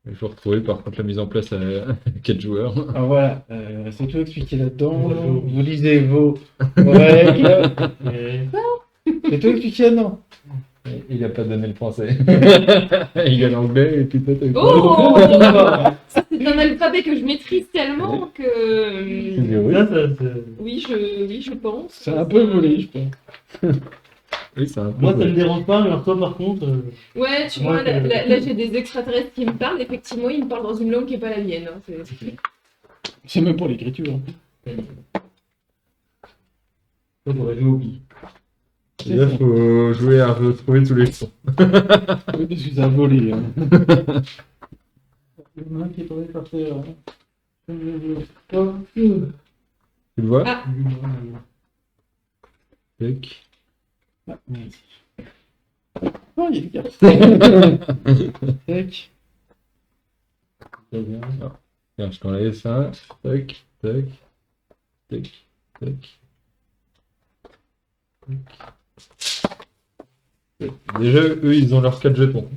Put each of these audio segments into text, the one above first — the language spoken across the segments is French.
Il faut retrouver par contre la mise en place à 4 joueurs. Alors voilà, c'est tout expliqué là-dedans. Vous lisez vos règles. C'est tout expliqué là-dedans. Il a pas donné le français. Il a l'anglais et puis toi t'as eu Oh Ça, c'est un alphabet que je maîtrise tellement que. Oui. Oui, je pense. C'est un peu volé, je pense. Oui, c'est un peu. Moi, ça me dérange pas, mais alors toi, par contre. Ouais, tu Moi, vois, là, j'ai des extraterrestres qui me parlent. Effectivement, ils me parlent dans une langue qui n'est pas la mienne. Hein. C'est même pour l'écriture. Toi, t'aurais joué au billes. Et là, faut jouer à retrouver tous les sons. Oui, parce que ça a volé. Hein. Il y en a un qui est tombé par terre. Tu le vois? Ah. Tac. Ah, merci. Oh, il y a une carte. Tac. Tiens, je t'enlève ça. Tac, tac, tac, tac. Déjà, eux, ils ont leurs 4 jetons.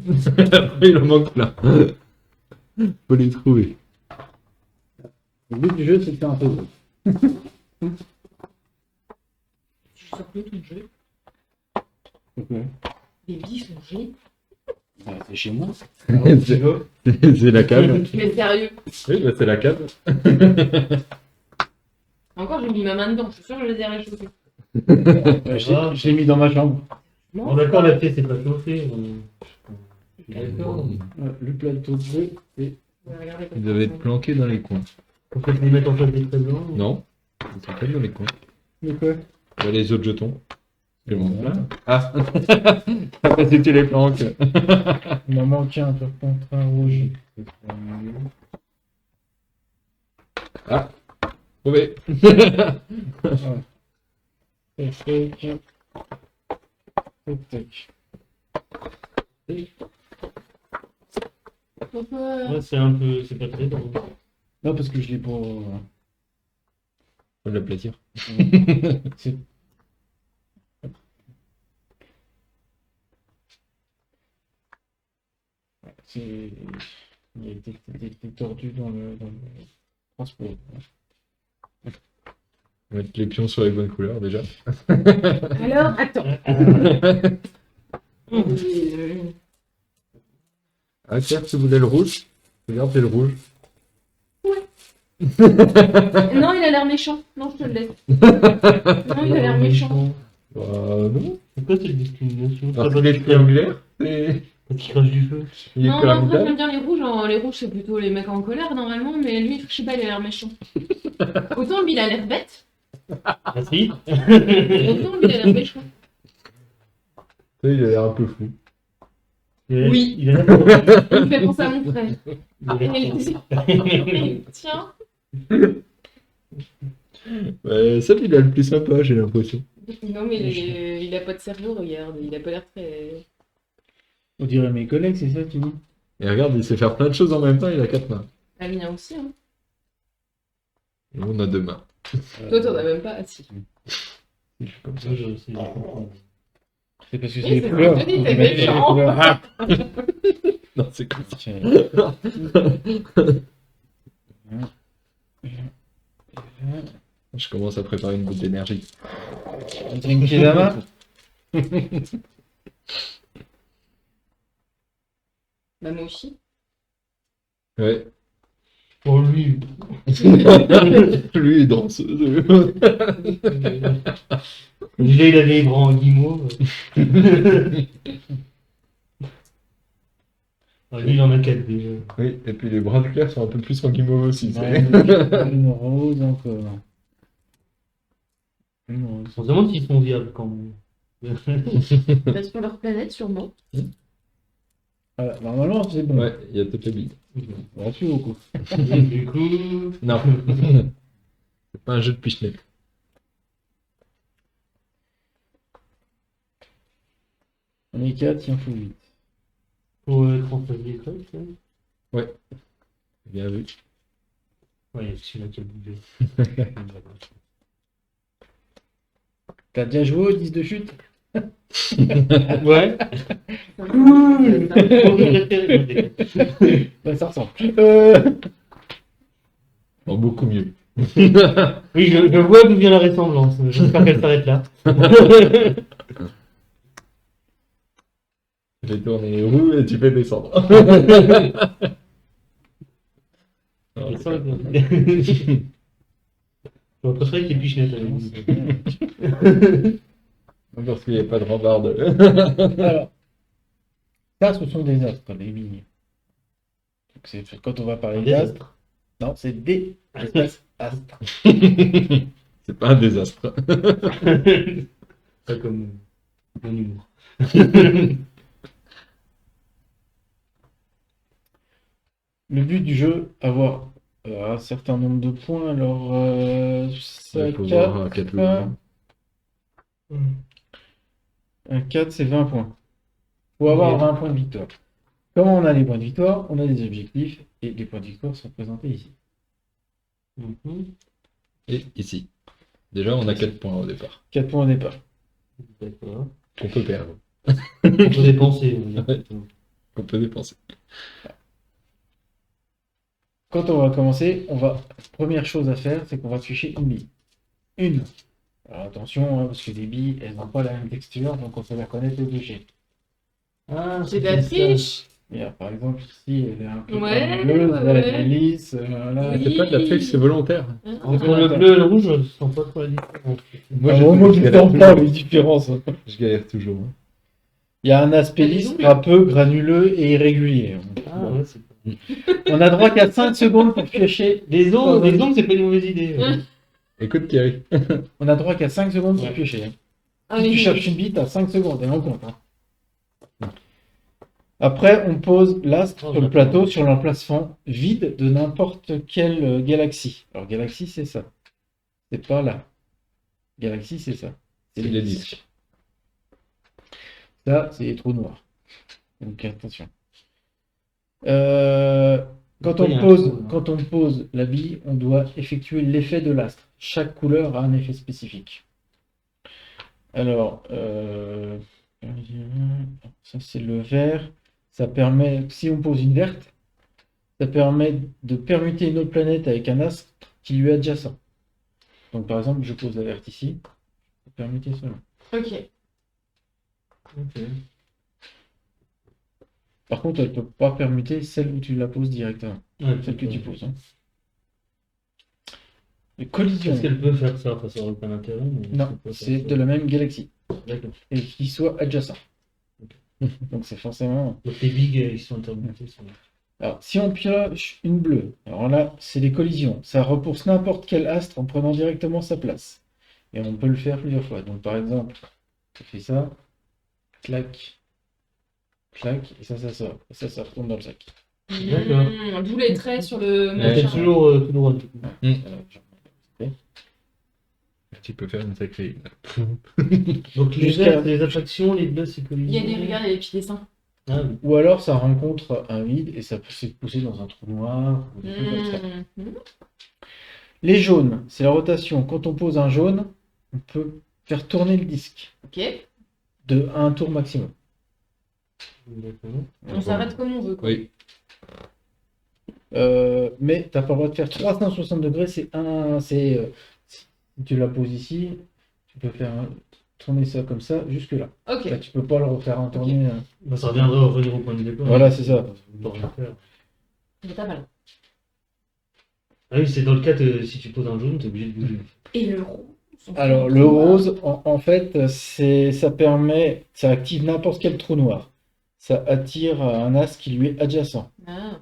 Après, il en manque plein. Faut les trouver. Le but du jeu, c'est de faire un peu de Je sors plus tout le jeu. Pourquoi Les billes sont jolies. C'est chez moi. C'est la cave. Mais sérieux. Oui, bah, c'est la cave. Encore, j'ai mis ma main dedans. Je suis sûre que je les ai réchauffés. Je l'ai mis dans ma chambre. Bon, d'accord, la pièce n'est pas chauffée. D'accord. Le plateau de jeu, c'est... Regardez Ils doivent être planqués dans les coins. Faut peut-être les mettre en face des présents. Non, ils sont pas dans les coins. De quoi Bah, les autres jetons. C'est bon. Ah. Après, c'était les planques. Il m'en manque un, par contre, un rouge. Ah. Trouvé. Tac, tac. Tac, tac. Pourquoi Ouais, c'est un peu. C'est pas très drôle. Non, parce que je l'ai pour... Faut l'aplatir. C'est... C'est... Il a été tordu dans le transport. Mettre les pions sur les bonnes couleurs déjà. Alors, attends. Ah, Claire, tu voulais le rouge? Regarde, c'est le rouge. Non, il a l'air méchant. Non, je te le laisse. Non, il a l'air méchant. Bah, non. Pourquoi c'est une discrimination? Parce qu'il est triangulaire. C'est... Parce qu'il crache du feu. Il est Non, moi, pyramidal. j'aime bien les rouges. Hein. Les rouges, c'est plutôt les mecs en colère, normalement. Mais lui, je sais pas, il a l'air méchant. Autant lui, il a l'air bête. Ah si? Autant lui, il a l'air méchant. Tu sais, il a l'air un peu fou. Oui. Il a l'air. Il me fait penser à mon frère. Il Tiens. Ouais, ça, il a le plus sympa, j'ai l'impression. Non, mais il a pas de cerveau, regarde. Il a pas l'air très... On dirait mes collègues, c'est ça, tu dis? Et regarde, il sait faire plein de choses en même temps, il a 4 mains. La mienne aussi, hein. Et on a 2 mains. Toi, t'en as même pas. Ah, si. Je suis comme ça. Moi, je sais. C'est parce que c'est Oui, les c'est couleurs. vrai, On c'est met les méchant. couleurs. Ah, Non, c'est comme ça. tiens. Je commence à préparer une boule d'énergie. Un Drinkizama. Bah, moi aussi. Ouais. Pour lui. Lui, il danse. Déjà, il avait les bras en guimauve. Ah, lui, il en a 4 déjà. Oui, et puis les bras de Claire sont un peu plus en guimauve aussi. Ouais, une rose encore. Une rose. On se demande s'ils sont viables quand même. Bah, sur leur planète, sûrement. Voilà, normalement, c'est bon. Ouais, il y a toutes les billes. Merci beaucoup. Du coup. Non. C'est pas un jeu de pichenette. On est 4, il en faut 8. Pour transférer les trucs, ça. Bien vu. Ouais, c'est là qu'il a bougé. T'as déjà joué au 10 de chute? Ouais. Ouais, ça ressemble. Bon, beaucoup mieux. Oui, je vois d'où vient la ressemblance. J'espère qu'elle s'arrête là. Tu fais tourner les roues et tu fais descendre. Non, Je c'est sens pas- que- J'aurais préféré qu'il y ait Pichenette avec nous. Parce qu'il n'y a pas de rambarde. Alors, ça, ce sont des astres, les billes. Donc, c'est quand on va parler Des d'astres. Non, c'est des astres. C'est pas un désastre. Pas comme mon humour. Le but du jeu, avoir un certain nombre de points. Alors, ça, Il faut voir 4, quatre un 4, c'est 20 points. Faut avoir Ok. 20 points de victoire. Comment on a les points de victoire? On a des objectifs et les points de victoire sont présentés ici. Mhm. Et ici. Déjà, on a 4 points au départ. 4 points au départ. D'accord. Qu'on peut perdre. On peut dépenser. on va dire. Qu'on peut dépenser. Quand on va commencer, première chose à faire, c'est qu'on va piocher une bille. Une. Alors attention, hein, parce que les billes, elles n'ont pas la même texture, donc on peut la connaître et piocher. Ah, C'est de la triche. Et alors, par exemple, ici, elle est un peu Ouais, bleue, ouais, elle est ouais. lisse, voilà. Oui. C'est pas de la triche, c'est volontaire. Entre le bleu et le rouge, je sens pas trop la différence. Moi, je ne sens pas les différences. Je galère toujours. hein. Il y a un aspect lisse, un peu granuleux et irrégulier. Ah, ouais, c'est pas... On a droit qu'à 5 secondes pour piocher. Les ongles, c'est pas une mauvaise idée. Écoute, Thierry. On a droit qu'à 5 secondes pour Ouais. piocher. Ah, Si mais tu cherches une bille, t'as 5 secondes, et on compte. Hein. Après, on pose l'astre sur le plateau sur l'emplacement vide de n'importe quelle galaxie. Alors, galaxie, c'est ça. C'est pas là. Galaxie, c'est ça. C'est les disques. Ça, c'est les trous noirs. Donc, attention. Quand Pourquoi il y a un trou, là on pose la bille, on doit effectuer l'effet de l'astre. Chaque couleur a un effet spécifique. Alors, ça c'est le vert. Ça permet, si on pose une verte, ça permet de permuter une autre planète avec un astre qui lui est adjacent. Donc par exemple, je pose la verte ici. Permuter cela. Ok. Ok. Par contre, elle ne peut pas permuter celle où tu la poses directement. Ouais, Celle que tu peut-être. poses. Hein. Les collisions. Est-ce qu'elle peut faire ça? Enfin, ça aurait pas d'intérêt. Mais Non, elle peut c'est faire de la même galaxie. ça. D'accord. Et qui soit adjacent. Donc c'est forcément. Donc les bigs, ils sont intermontés. Alors, si on pioche une bleue, alors là, c'est des collisions. Ça repousse n'importe quel astre en prenant directement sa place. Et on peut le faire plusieurs fois. Donc, par exemple, on fait ça, clac, clac, et ça sort. Et ça retourne dans le sac. D'accord. D'où les traits sur le C'est machin. toujours tout droit. du coup. Tu peux faire une sacrée. Donc les Jusqu'à- verts, c'est les attractions, les bleus, c'est Il y a collisions. des regards, il y a des petits dessins. Ah oui. Ou alors, ça rencontre un vide et ça peut se pousser dans un trou noir. Ou des trucs comme ça. Mhm. Les jaunes, c'est la rotation. Quand on pose un jaune, on peut faire tourner le disque Ok. de un tour maximum. D'accord. On s'arrête comme on veut. Quoi. Oui. Mais t'as pas le droit de faire 360 degrés, si tu la poses ici, tu peux faire tourner ça comme ça jusque là. Ok. Là, tu peux pas le refaire en tourner. Bah, ça reviendrait à revenir au point de départ. Voilà, c'est ça. On peut rien faire. Mais t'as pas là. Ah oui, c'est dans le cas, si tu poses un jaune, t'es obligé de bouger. Et le rose. Alors le rose, en fait, ça active n'importe quel trou noir. Ça attire un as qui lui est adjacent. Ah.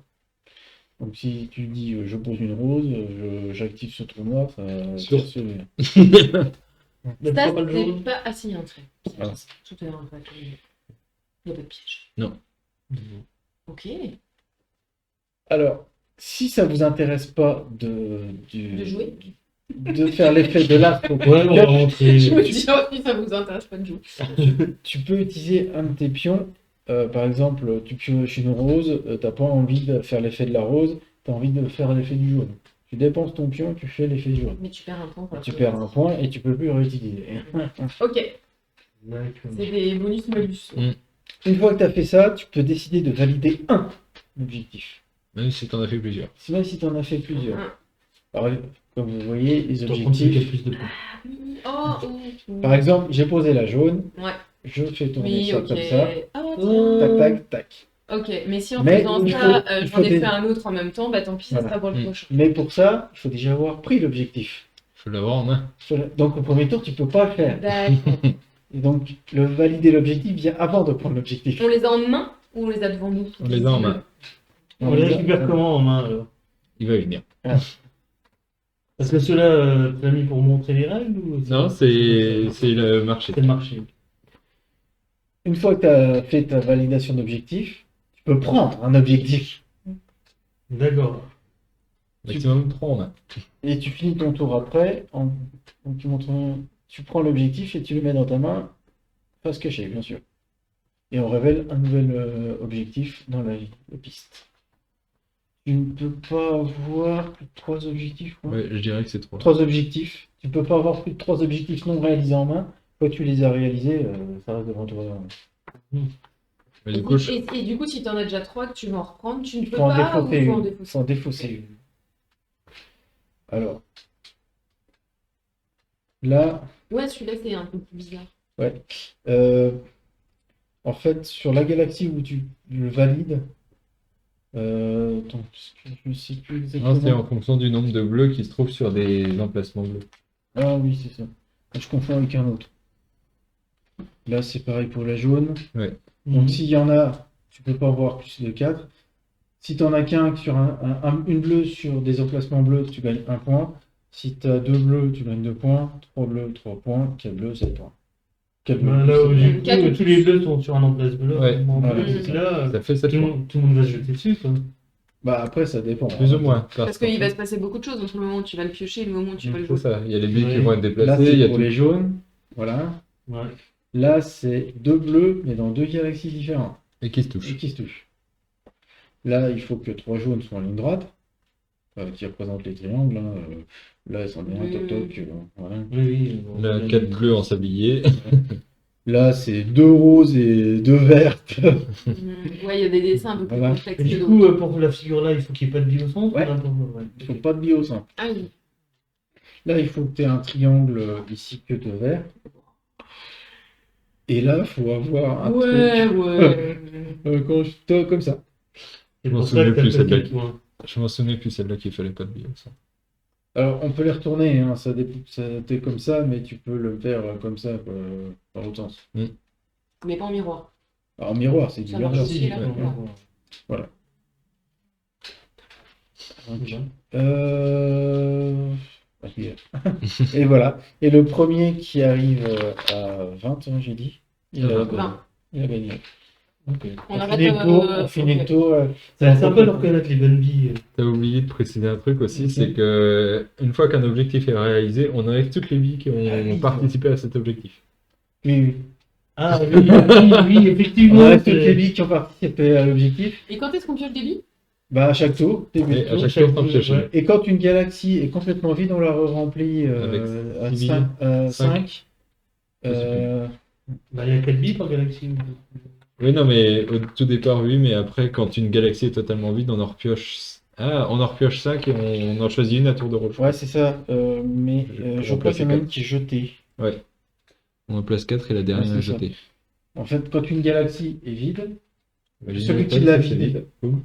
Donc si tu dis je pose une rose, j'active ce trou noir, ça Sur- attire celui-là. Mais Ça, pourquoi pas le c'est jaune? pas assez un trait. Voilà. Tout est en fait. Il n'y a pas de piège. Non. Ok. Alors, si ça vous intéresse pas De jouer. de faire l'effet de l'astre, Ouais, on va rentrer. Je me dis, oh, si ça vous intéresse pas de jouer. tu peux utiliser un de tes pions. Par exemple, tu pioches une rose, t'as pas envie de faire l'effet de la rose, t'as envie de faire l'effet du jaune. Tu dépenses ton pion, tu fais l'effet du jaune. Mais tu perds un point. pour la Tu première perds un fois. point et tu peux plus le réutiliser. Ok. D'accord. C'est des bonus-malus. Mm. Une fois que tu as fait ça, tu peux décider de valider un objectif. Même si t'en as fait plusieurs. C'est même si tu en as fait plusieurs. Un. Alors, comme vous voyez, les Tu dois prendre celui qui a objectifs. plus de points. Oui. Oh, oh. Par exemple, j'ai posé la jaune, Ouais. je fais tourner Oui, ça ok. comme ça. Ah, tiens. Tac, tac, tac. Ok, mais si en Mais faisant il ça, faut- il j'en faut ai des- fait un autre en même temps, bah tant pis, ça Voilà. sera pour le Mm. prochain. Mais pour ça, il faut déjà avoir pris l'objectif. Faut l'avoir en main. Donc au premier tour, tu peux pas le faire. D'accord. Et donc, valider l'objectif vient avant de prendre l'objectif. On les a en main ou on les a devant nous? On les a en main. On les récupère comment en main alors? Il va y venir. Parce que ceux-là, tu l'as mis pour montrer les règles ou Non, c'est le marché. C'est le marché. Une fois que tu as fait ta validation d'objectif, tu peux prendre un objectif. D'accord. Maximum 3 en main. Et tu finis ton tour après. Donc tu prends l'objectif et tu le mets dans ta main, face cachée, bien sûr. Et on révèle un nouvel objectif dans la piste. Tu ne peux pas avoir plus de 3 objectifs. Quoi. Ouais, je dirais que c'est 3. 3 objectifs. Tu peux pas avoir plus de 3 objectifs non réalisés en main. Quand tu les as réalisés, ça reste devant toi. Mais du coup, Et du coup, si t'en as déjà 3 que tu veux en reprendre, tu ne peux Faut en pas ou défausser faut en une. défausser? Faut en défausser une. Alors. Là, Ouais, celui-là, c'est un peu plus bizarre. en fait, sur la galaxie où tu le valides, attends, parce que je ne sais plus non, c'est exactement. en fonction du nombre de bleus qui se trouvent sur des emplacements bleus. Ah oui, c'est ça. Je confonds avec un autre. Là, c'est pareil pour la jaune. Ouais. Donc, s'il y en a, tu peux pas avoir plus de 4. Si tu n'en as qu'un sur une bleue sur des emplacements bleus, tu gagnes 1 point. Si tu as 2 bleus, tu gagnes 2 points. 3 bleus, 3 points. 4 bleus, 7 points. 4 bleus. Ben, là où du coup, Quatre ou tous les bleus sont sur un emplacement bleu. Ouais. Voilà, Donc c'est là, Ça fait 7 tout le points. monde, tout le monde va se jeter dessus. Quoi. Bah, après, ça dépend. Plus ou moins. Parce qu'il va se passer beaucoup de choses entre le moment où tu vas le piocher et le moment où tu vas le C'est jouer. ça. Il y a les billes qui Ouais. vont être Là, déplacées. c'est Il y a pour tout. les jaunes. Voilà. Ouais. Là, c'est 2 bleus, mais dans 2 galaxies différentes. Et qui se Et touchent. qui se touchent. Là, il faut que 3 jaunes soient en ligne droite, qui représentent les triangles. Hein. Là, c'en est un toc toc. Voilà. Oui, oui. Là, 4 bleus en sablier. Là, c'est 2 roses et 2 vertes. Ouais, il y a des dessins un peu plus Voilà. complexes. Et que du d'autres. coup, pour la figure là, il faut qu'il n'y ait pas de bille au centre Ouais. ou n'importe quoi, ouais. Il ne faut pas de billes au centre. Ah oui. Là, il faut que tu aies un triangle ici que de vert. Et là, il faut avoir un Ouais, truc ouais. comme ça. C'est Je m'en pour ça souviens que t'as plus, fait celle-là. le point. Je m'en souvenais plus celle-là qu'il fallait pas de billes. Ça. Alors, on peut les retourner, hein, ça t'es comme ça, mais tu peux le faire comme ça, dans l'autre sens. Mais pas en miroir. Alors, en miroir, c'est Ça marche divergent. aussi, là. Ouais. Et voilà. Et le premier qui arrive à 20, hein, j'ai dit, il a, 20. il a gagné. Ok. On On arrête finit le tour, on finit ok. le tour. C'est sympa de reconnaître les bonnes billes. T'as oublié de préciser un truc aussi, Ok. c'est que une fois qu'un objectif est réalisé, on enlève toutes les billes qui ont Ah oui. participé à cet objectif. Oui, oui. Ah oui, oui, effectivement. On reste toutes c'est- les billes qui ont participé à l'objectif. Et quand est-ce qu'on pioche des billes? Bah, à chaque tour, début de Et à tour. chaque tour, t'en pioches une. ouais. Et quand une galaxie est complètement vide, on la remplit Avec à six 5. Bah, il y a 4 billes par galaxie. Oui, non, mais au tout départ, oui, mais après, quand une galaxie est totalement vide, on en repioche. Ah, on en repioche 5 et on en choisit une à tour de rôle. Ouais, c'est ça. Mais Je je crois qu'il y en a remplacer une qui est jetée. Ouais. On en place 4 et la dernière Ouais, est c'est ça. jetée. En fait, quand une galaxie est vide, Imaginez Celui la qui table, l'a c'est vidé. Boum.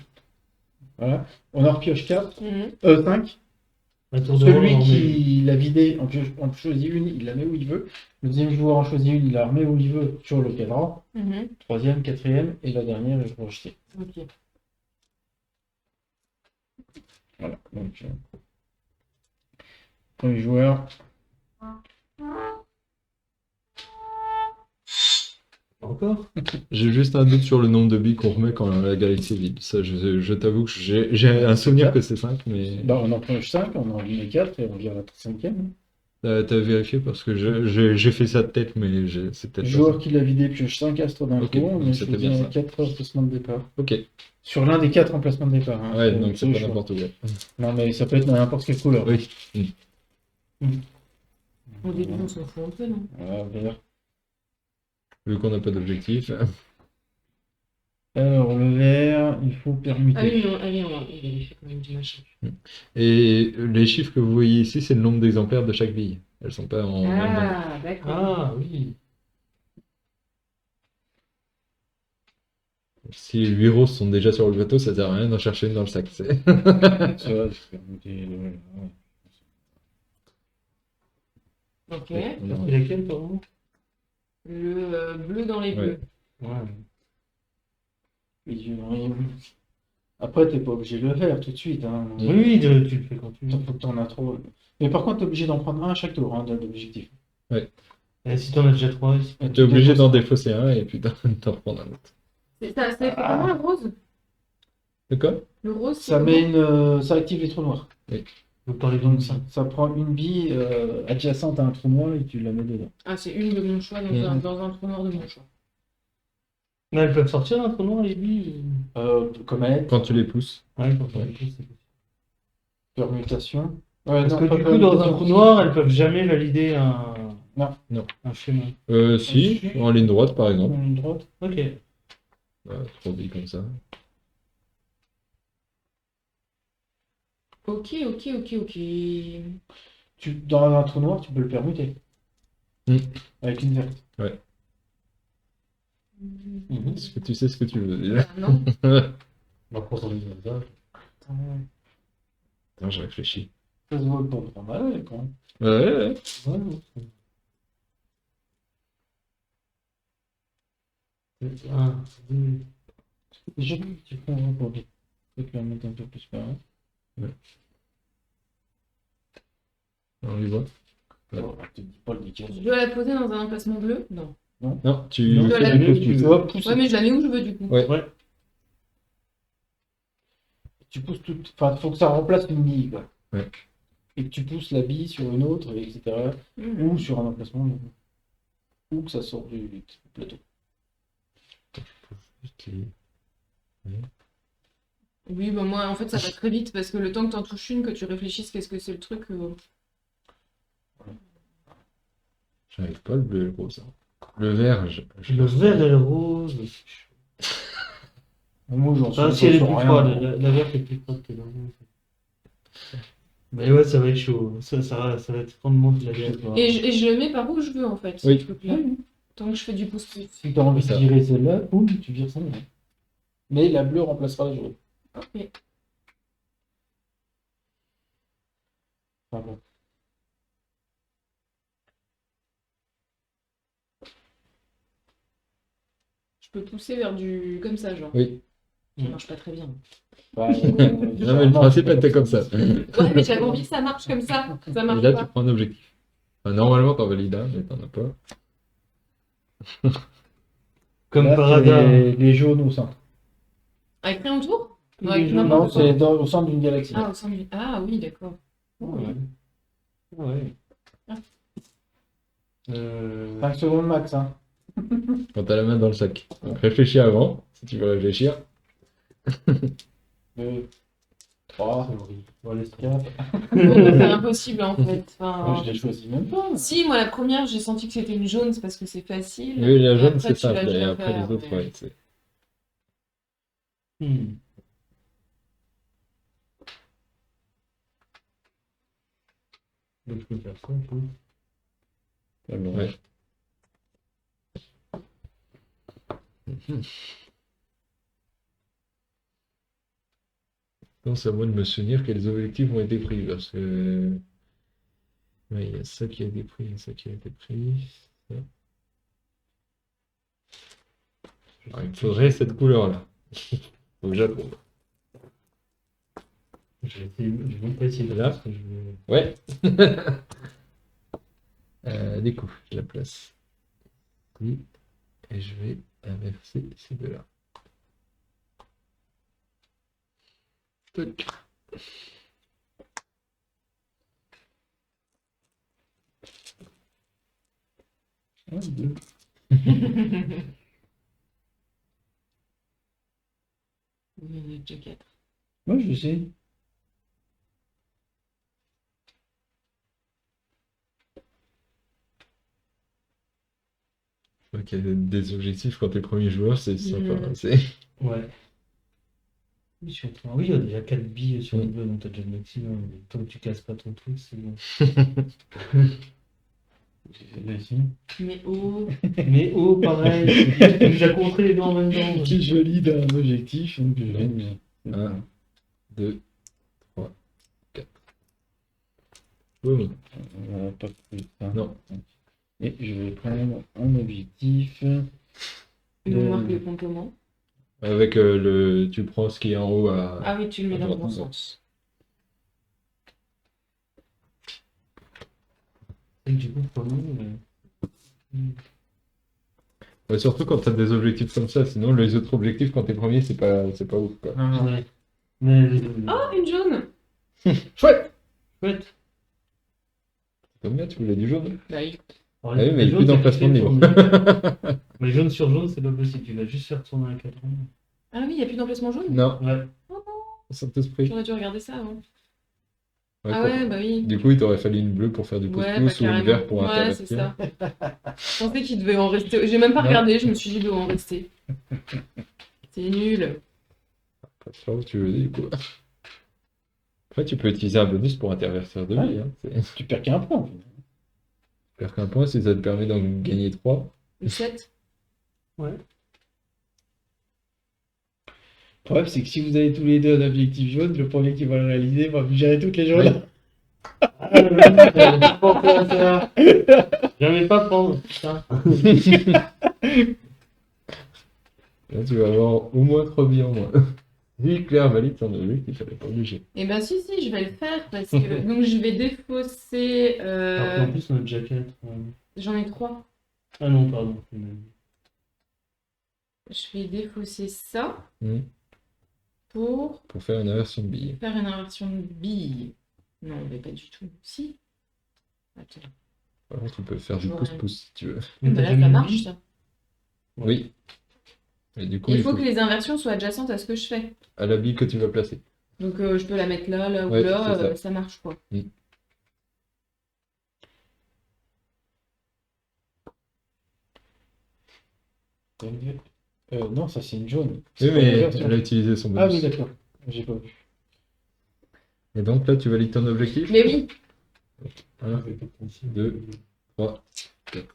voilà, on en repioche 4, Mhm. 5. Un tour de rôle, Celui on qui l'a vidé en choisit une, il la met où il veut. Le deuxième joueur en choisit une, il la remet où il veut sur le cadran. Mhm. Troisième, quatrième, et la dernière est rejetée. Ok. Voilà. Donc, premier joueur. Encore J'ai juste un doute sur le nombre de billes qu'on remet quand la galaxie est vide. Ça, je t'avoue que j'ai un souvenir que c'est 5, mais Bah, on en pioche 5, on en met 4 et on vire la cinquième. t'as vérifié parce que j'ai fait ça de tête, mais c'est Le peut-être pas joueur qui l'a vidé pioche 5 astres d'un Ok, coup, on donc met c'était bien ça. 4 emplacements de départ. ça. Ok, Sur l'un des 4 emplacements de départ. Hein. ouais, donc c'est le pas choix. n'importe quoi. Non, mais ça peut être n'importe quelle couleur. Oui. Au début, on s'en fout un peu, non? Voilà, vert. Vu qu'on n'a pas d'objectif. Alors, le vert, il faut Ah oui, permuter. mais il fait quand même du machin. Et les chiffres que vous voyez ici, c'est le nombre d'exemplaires de chaque bille. Elles sont pas en même nombre. Ah, d'accord. Ah oui. Si 8 roses sont déjà sur le bateau, ça sert à rien d'en chercher une dans le sac. Ça va, je peux permuter. Ouais. Ok. T'as pris laquelle, pardon? Le bleu dans les Ouais. bleus. Ouais. Les yeux, oui. Après, t'es pas obligé de le faire tout de suite. Hein. Oui, tu le fais quand tu veux. Faut que t'en as trop. Mais par contre, t'es obligé d'en prendre un à chaque tour hein, d'objectif. Et si t'en as déjà 3, Et T'es obligé d'en défausses défausser un et puis d'en reprendre un autre. Ça fait comment le rose? De quoi? Le rose, c'est ça met comment? une, ça active les trous noirs. vous parlez Donc donc ça prend une bille adjacente à un trou noir et tu la mets dedans. Ah, c'est une de mon choix dans un trou noir de mon choix. Mais elles peuvent sortir d'un trou noir, les billes Comète, Quand tu les pousses. Ouais, quand on les pousse, c'est possible. permutation. Ouais, Parce non, que pas du coup, dans un permutation. trou noir, elles peuvent jamais valider Non. un schéma. Si, en ligne droite par exemple. Une droite. Ok. Trop billes comme ça. Ok. Dans un trou noir, tu peux le permuter. Mm. Avec une verte. Mhm. Est-ce que tu sais ce que tu veux déjà? Ah, non. Bah, pour son ça. Attends, je réfléchis. Ça se voit pas mal quand même. Ouais. Ouais, non, c'est- Ah, oui. Déjà, tu prends un pour bien. Peut-être la mettre un peu plus par là. On les voit. Ouais. Oh, je te dis pas le nickel. Je dois la poser dans un emplacement bleu? Non. Non, tu Non, fais la du mets où pouce-pouce. Tu vas pousser. Ouais, mais je la mets où je veux du coup. Ouais. Ouais. Tu pousses tout. Enfin, faut que ça remplace une bille, quoi. Ouais. Et que tu pousses la bille sur une autre, etc. Mhm. Ou sur un emplacement. Ou que ça sort du plateau. Oui, bah moi, en fait, ça va très vite parce que le temps que t'en touches une, que tu réfléchisses qu'est-ce que c'est le truc. J'arrive pas le bleu et le rose. Le vert, Le vert et le rose. Moi, j'en suis Ah, si elle est pas plus sur froide, rien. la verte est plus froide que le rose. Mais ouais, ça va être chaud. Ça va être grandement de la Je sais gueule. pas. Et je le mets par où je veux en fait, ce Oui. truc-là. Tant que je fais du pouce-pouce. Si t'as envie C'est de ça. virer celle-là, boum, tu vires celle-là. Mais la bleue remplacera la jaune. Ok. Enfin, bon. Je peux pousser vers du. Comme ça, genre. Oui. Ça marche pas très bien. Bah, Non, mais le principe était comme ça. Ouais, mais j'avais envie que ça marche comme ça. Ça Et marche là, tu pas. prends un objectif. Enfin, normalement, t'en valides un, mais t'en as pas. Comme Là, par c'est hasard. les jaunes au centre. Avec rien autour? Tous Non, avec les jaunes. n'importe Non, quoi. c'est au centre d'une galaxie. Ah, au centre du. Ah oui, d'accord. Ouais. Ouais. Ah. 5 secondes max, hein. Quand t'as la main dans le sac. Donc réfléchis avant, si tu veux réfléchir. 2, 3, C'est horrible. Bon, laisse tomber. 4. C'est impossible en fait. Enfin, Moi, je l'ai choisi même pas. si, moi la première, j'ai senti que c'était une jaune, c'est parce que c'est facile. Oui, la Et jaune, après, c'est tu simple. lâches Et l'affaire, après, les autres, mais- ouais, c'est. Hmm. Donc, je peux faire ça, je pense. Ouais. Non, c'est à moi de me souvenir quels objectifs ont été pris parce que. Ouais, il y a ça qui a été pris, il y a ça qui a été pris. Ça. Alors, il me faudrait cette couleur-là. Faut que j'approuve. Je vais même pas essayer de Là. parce que je vais- Ouais. Du coup, je la place ici et je vais inverser ces deux-là. Tac. Un, deux. Il y en a déjà 4. Moi, je sais. Ok, des objectifs quand t'es premier joueur, c'est sympa. Mhm. C'est Ouais. Oui, je suis en train- oui, il y a déjà 4 billes sur le bleu, donc t'as déjà le maximum. Mais tant que tu casses pas ton truc, c'est bon. Vas-y. Mais oh. Mais oh, pareil, tu as déjà contré les deux en même temps. Je valide un objectif, donc je gagne. Un, 2, 3, 4. Boum. Pas plus. Hein. Non. Et je vais prendre un objectif. Ils vont marquer le compte comment? Avec le. Tu prends ce qui est en haut à. Ah oui, tu le mets dans le bon Ouais. sens. Et du coup, pour nous, Ouais, surtout quand t'as des objectifs comme ça, sinon les autres objectifs quand t'es premier c'est pas ouf quoi. ouais. Mais. Oh, une jaune! Chouette! Chouette. Combien tu voulais du jaune? Bah oui. Alors, Ah oui, mais les il est plus jaunes, dans le c'est placement de fait libre. pour- Mais jaune sur jaune, c'est pas possible. Tu vas juste faire tourner un cadran. Ah oui, il n'y a plus d'emplacement jaune? Non, Ouais. Saint-Esprit. J'aurais dû regarder ça avant. Ouais, Ah quoi. ouais, bah oui. Du coup, il t'aurait fallu une bleue pour faire du Ouais, pouce-pouce bah ou une carrément. verte pour Ouais, c'est intervertir. ça. Je pensais qu'il devait en rester. J'ai même pas Non. regardé, je me suis dit, il doit en rester. C'est nul. Pas trop, tu veux du coup. Après, tu peux utiliser un bonus pour intervertir de vie. Hein. Tu perds qu'un point. Tu perds qu'un point si ça te permet d'en gagner 3. Le 7. Ouais. Le problème, c'est que si vous avez tous les deux un objectif jaune, le premier qui va le réaliser va vous gérer toutes les jaunes. Ah, j'avais pas pensé à ça. J'avais pas pensé. Putain. Là, tu vas avoir au moins 3 billes en moins. Oui, Claire valide son objectif, elle n'est pas obligée. Eh ben si, je vais le faire parce que. Donc je vais défausser. Alors qu'en plus, on a déjà 4. J'en ai 3. Ah non, pardon. Je vais défausser ça Hmm. pour Pour faire une inversion de billes. faire une inversion de bille. Non, mais pas du tout. Si. Attends. Alors, tu peux faire du Ouais. pouce-pouce si tu veux. Mais Bah t'as là, déjà ça mis marche une ça. Oui. Et du coup, Il faut que les inversions soient adjacentes à ce que je fais. à la bille que tu vas placer. Donc je peux la mettre là, là ou Ouais, là, c'est ça. ça marche quoi. Non, ça c'est une jaune. Oui, C'est pas mais une version. elle a utilisé son Ah bonus. oui, d'accord. J'ai pas vu. Et donc là, tu valides ton objectif. Mais oui, 1, 2, 3, 4.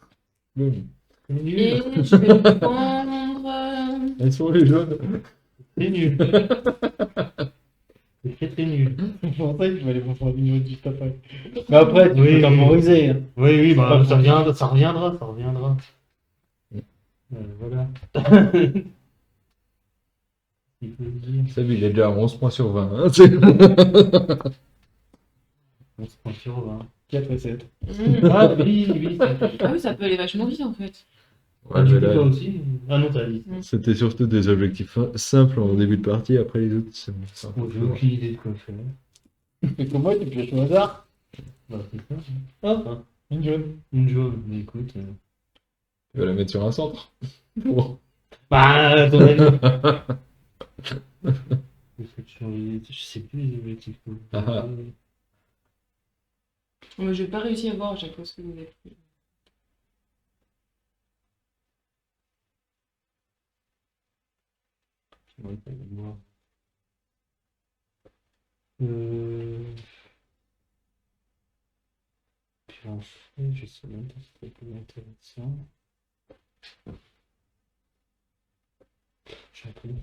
Boum. C'est nul. et je vais prendre. Elles sont les jaunes. C'est nul. C'est très très nul. C'est pour ça que je vais aller vous prendre une jaune juste après. Mais après, tu Oui, peux temporiser. Hein. Oui, oui, bah, Pas ça reviendra, ça reviendra, ça reviendra. Voilà. Il faut le dire. Seb, il est déjà à 11 points sur 20. Hein, c'est- On se prend sur 20. 4 et 7. Ah oui, Ah oui, ça peut aller vachement vite en fait. Ouais, du mais coup, là, toi aussi. Ah non, t'as dit. c'était surtout des objectifs simples en début de partie. Après, les autres, c'est bon. c'est un peu Bon, j'ai plus lourd. aucune idée de quoi faire. Mais pour moi, tu pioches au hasard. Bah, c'est ça. Ah, une jaune. Une jaune, mais écoute. Tu vas la mettre sur un centre. Bon. Bah, ton avis. Je sais plus les objectifs. Ah ah. Mais je vais pas réussir à voir à chaque fois ce que vous avez pris. Ouais, pas de moi. Euh... Puis en fait, je sais même pas si c'était plus intéressant. J'ai un peu de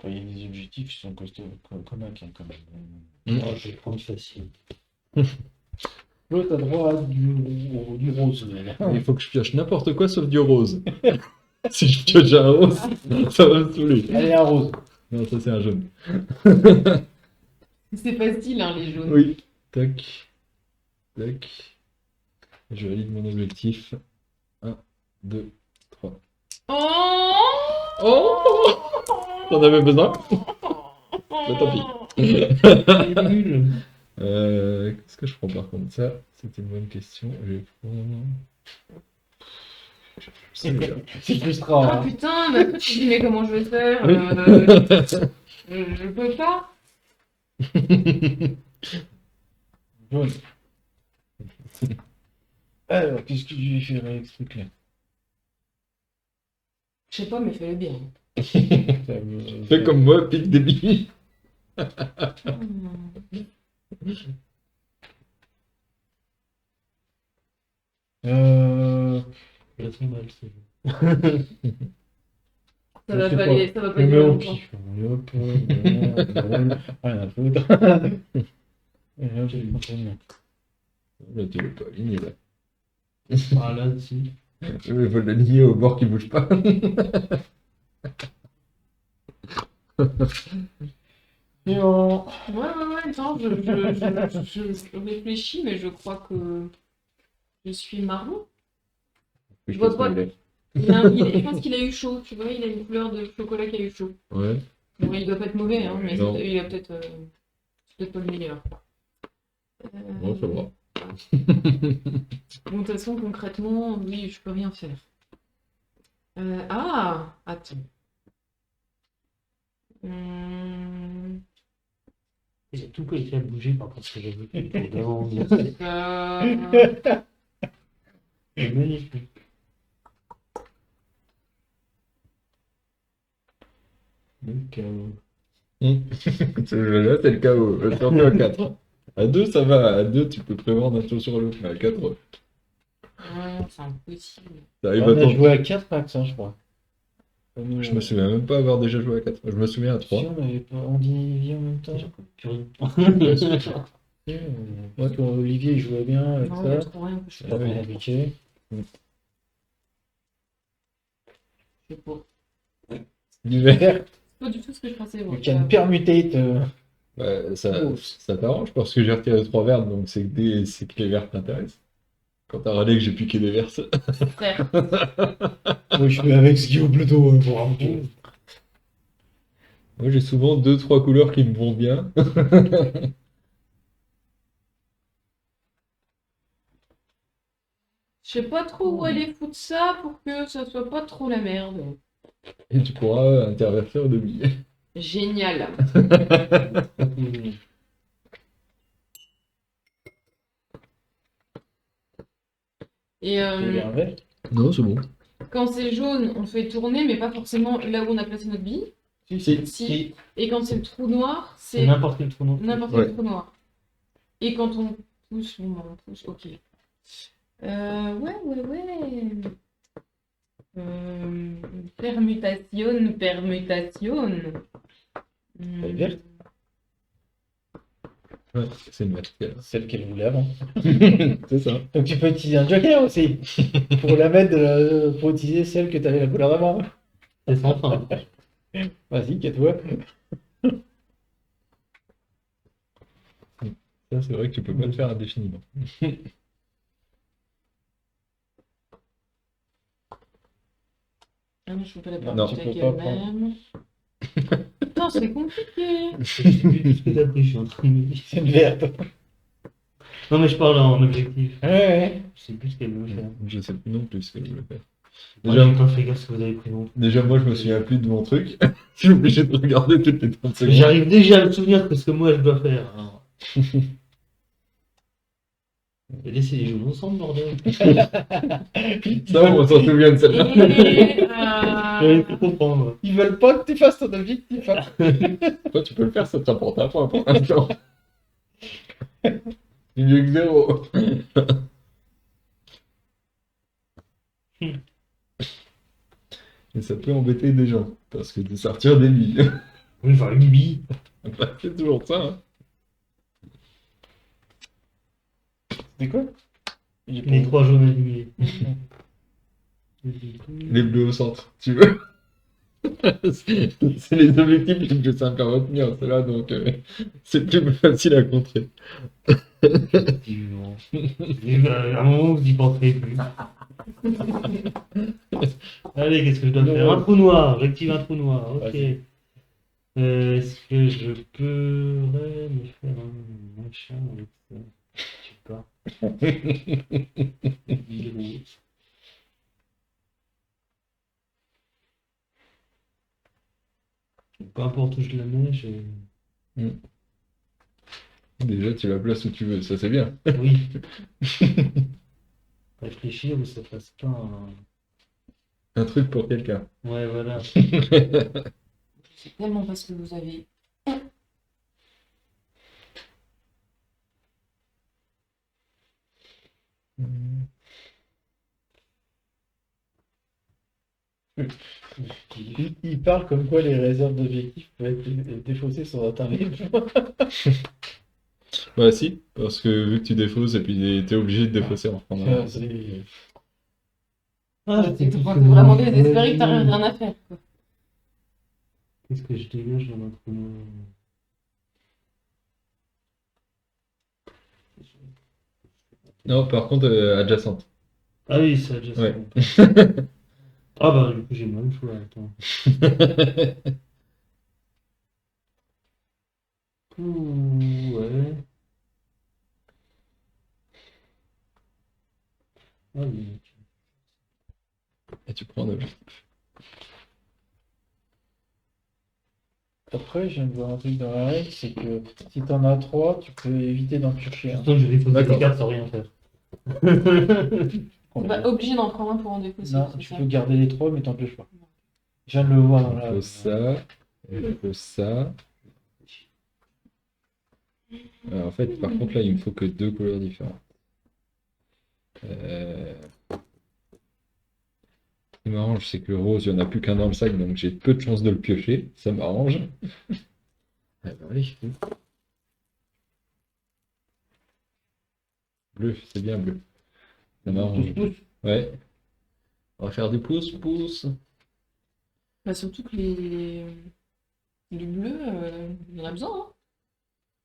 Il y a des objectifs qui sont costauds comme un quand même. Ah, je vais prendre facile. L'autre, t'as droit à du rose. Il faut que je pioche n'importe quoi sauf du rose. Si je pioche un rose, ça va me saouler. Allez, un rose. Non, ça c'est un jaune. C'est facile, hein, les jaunes. Oui. Tac. Tac. Je valide mon objectif. 1, 2, 3. Oh Oh T'en avais besoin Bah, tant pis. C'est nul. Qu'est-ce que je prends par contre? Ça, c'était une bonne question. Je vais prendre. C'est frustrant. Ah Hein. putain, mais après tu dis mais comment je vais faire Oui. je peux pas. Jaune. Alors, qu'est-ce que je vais faire avec ce truc-là? Je sais pas, mais fais-le bien. Fais comme moi, pique des billes. Hmm. Euh, Il a trop mal, c'est Ça je va sais pas pas. aller, ça va Je pas le mets durer au longtemps. pif. Allez, hop, rien à foutre. Et hop, je prends le Là, tu l'as pas aligné, là. Ah là, si. Il faut l'aligner au bord qui bouge pas. suivant. Ouais, non, je réfléchis, mais je crois que je suis marron. Je vois pas. Je pense qu'il a eu chaud, tu vois, il a une couleur de chocolat qui a eu chaud. Ouais. Bon, il doit pas être mauvais, hein, mais Non. il a peut-être c'est peut-être pas le meilleur. Bon, ça va. Bon, de toute façon, concrètement, oui, je peux rien faire. Attends. Hum, Il a tout réussi à bouger par rapport à ce que j'avais fait pour d'avant. euh, C'est magnifique. Le chaos. Ce jeu-là, c'est le chaos. Surtout à 4. À 2, ça va. À 2, tu peux prévoir d'un tour sur l'autre. Mais à 4, non, c'est impossible. t'arrives On à a ton joué à 4 max, hein, je crois. Comme, Je me souviens même pas avoir déjà joué à 4. Je me souviens à 3. Si on avait pas Andy en même temps. Plus rien. Moi, quand Olivier il jouait bien avec Non, il y a ça, trop rien que je c'est pas Ouais. compliqué. sais pas. L'hiver. C'est pas du tout ce que je pensais. You Ouais. can permutate. Ouais, ça, Oh. ça t'arrange parce que j'ai retiré 3 vertes, donc c'est que les vertes t'intéressent. Quand t'as râlé que j'ai piqué des vertes. Frère. Moi, je fais avec ce qui est plutôt pour un peu. Moi j'ai souvent 2-3 couleurs qui me vont bien. Je sais pas trop où aller foutre ça pour que ça soit pas trop la merde. Et tu pourras intervertir de billets. Génial. Et Il y a un verre. Non, c'est bon. quand c'est jaune, on fait tourner, mais pas forcément là où on a placé notre bille. Si. Si. Et quand c'est le trou noir, C'est c'est n'importe quel trou noir. n'importe Ouais. quel trou noir. Et quand on pousse, bon, on pousse, ok. Ouais. Permutation. Elle est verte. Ouais, c'est une verticale. Celle qu'elle voulait avant. C'est ça. Donc tu peux utiliser un joker aussi. Pour la mettre, pour utiliser celle que tu avais la couleur d'avant. C'est sans fin. Vas-y, qu'à-toi. Ça, c'est vrai que tu peux pas le faire indéfiniment. Ah non, je peux pas la Non, permuter tu avec peux pas elle-même. Putain, c'est compliqué. Je sais plus tout ce que t'as pris, je suis en train de me dire. C'est une verte. Non, mais je parle en objectif. Ouais. Je sais plus ce qu'elle veut faire. Je sais plus non plus ce que je voulais faire. Moi, Déjà, j'ai pas fait gaffe ce que vous avez pris non plus. déjà, moi, je me souviens plus de mon truc. Je suis obligé de regarder toutes les 30 secondes. J'arrive déjà à me souvenir de ce que moi je dois faire. Alors. Et laissez les jeux ensemble, bordel. Ça, on s'en souvient de celle-là. Et J'avais pu comprendre. Ils veulent pas que tu fasses ton objectif. Hein. Toi, tu peux le faire, ça te rapporte un point pour l'instant. C'est mieux que 0. Et ça peut embêter des gens, parce que de sortir des billes. Oui, enfin, une bille. Bah, c'est toujours ça, hein. C'est quoi? J'ai pas Les vu. 3 jaunes alignés. Les bleus au centre, tu veux. C'est les objectifs les plus simples à retenir, ceux-là, donc c'est plus facile à contrer. Effectivement. Et ben, à un moment, vous y penserez plus. Allez, qu'est-ce que je dois faire? Un trou noir, j'active un trou noir, ok. Vas-y. Est-ce que je pourrais me faire un machin avec ça? Je sais pas. Virus. Peu importe où je la mets, je... Déjà, tu la places où tu veux, ça c'est bien. Oui. Réfléchir ou ça fasse pas Un truc pour quelqu'un. Ouais, voilà. C'est tellement pas ce que vous avez. Il parle comme quoi les réserves d'objectifs peuvent être défaussées sans atteindre les points. Bah si, parce que vu que tu défausses et puis t'es obligé de défausser en reprendre un. Ah, T'es vraiment désespéré que t'as rien à faire. Quoi. Qu'est-ce que je dégage dans notre Non, par contre, adjacente. Ah oui, c'est adjacent. Ouais. Ah bah du coup j'ai le même choix. Attends. Ouh, ouais. Ah oui. Et tu prends un objet. Après, je viens de voir un truc dans la règle, c'est que si t'en as 3, tu peux éviter d'en piocher un. Pourtant je vais défausser D'accord. les cartes sans rien faire. T'es pas obligé d'en prendre un pour en défausser. Non, c'est tu ça. peux garder les 3, mais t'en pioches pas. Je viens de le voir dans Il la faut ça, il faut ça. En fait, par contre, là, il me faut que 2 couleurs différentes. Ce qui m'arrange, c'est que le rose, il n'y en a plus qu'un dans le sac, donc j'ai peu de chances de le piocher. Ça m'arrange. Ah bah oui. Bleu, c'est bien bleu. Ça m'arrange. Ouais. On va faire du pouce-pouce. Bah, surtout que les bleus, il y en a besoin.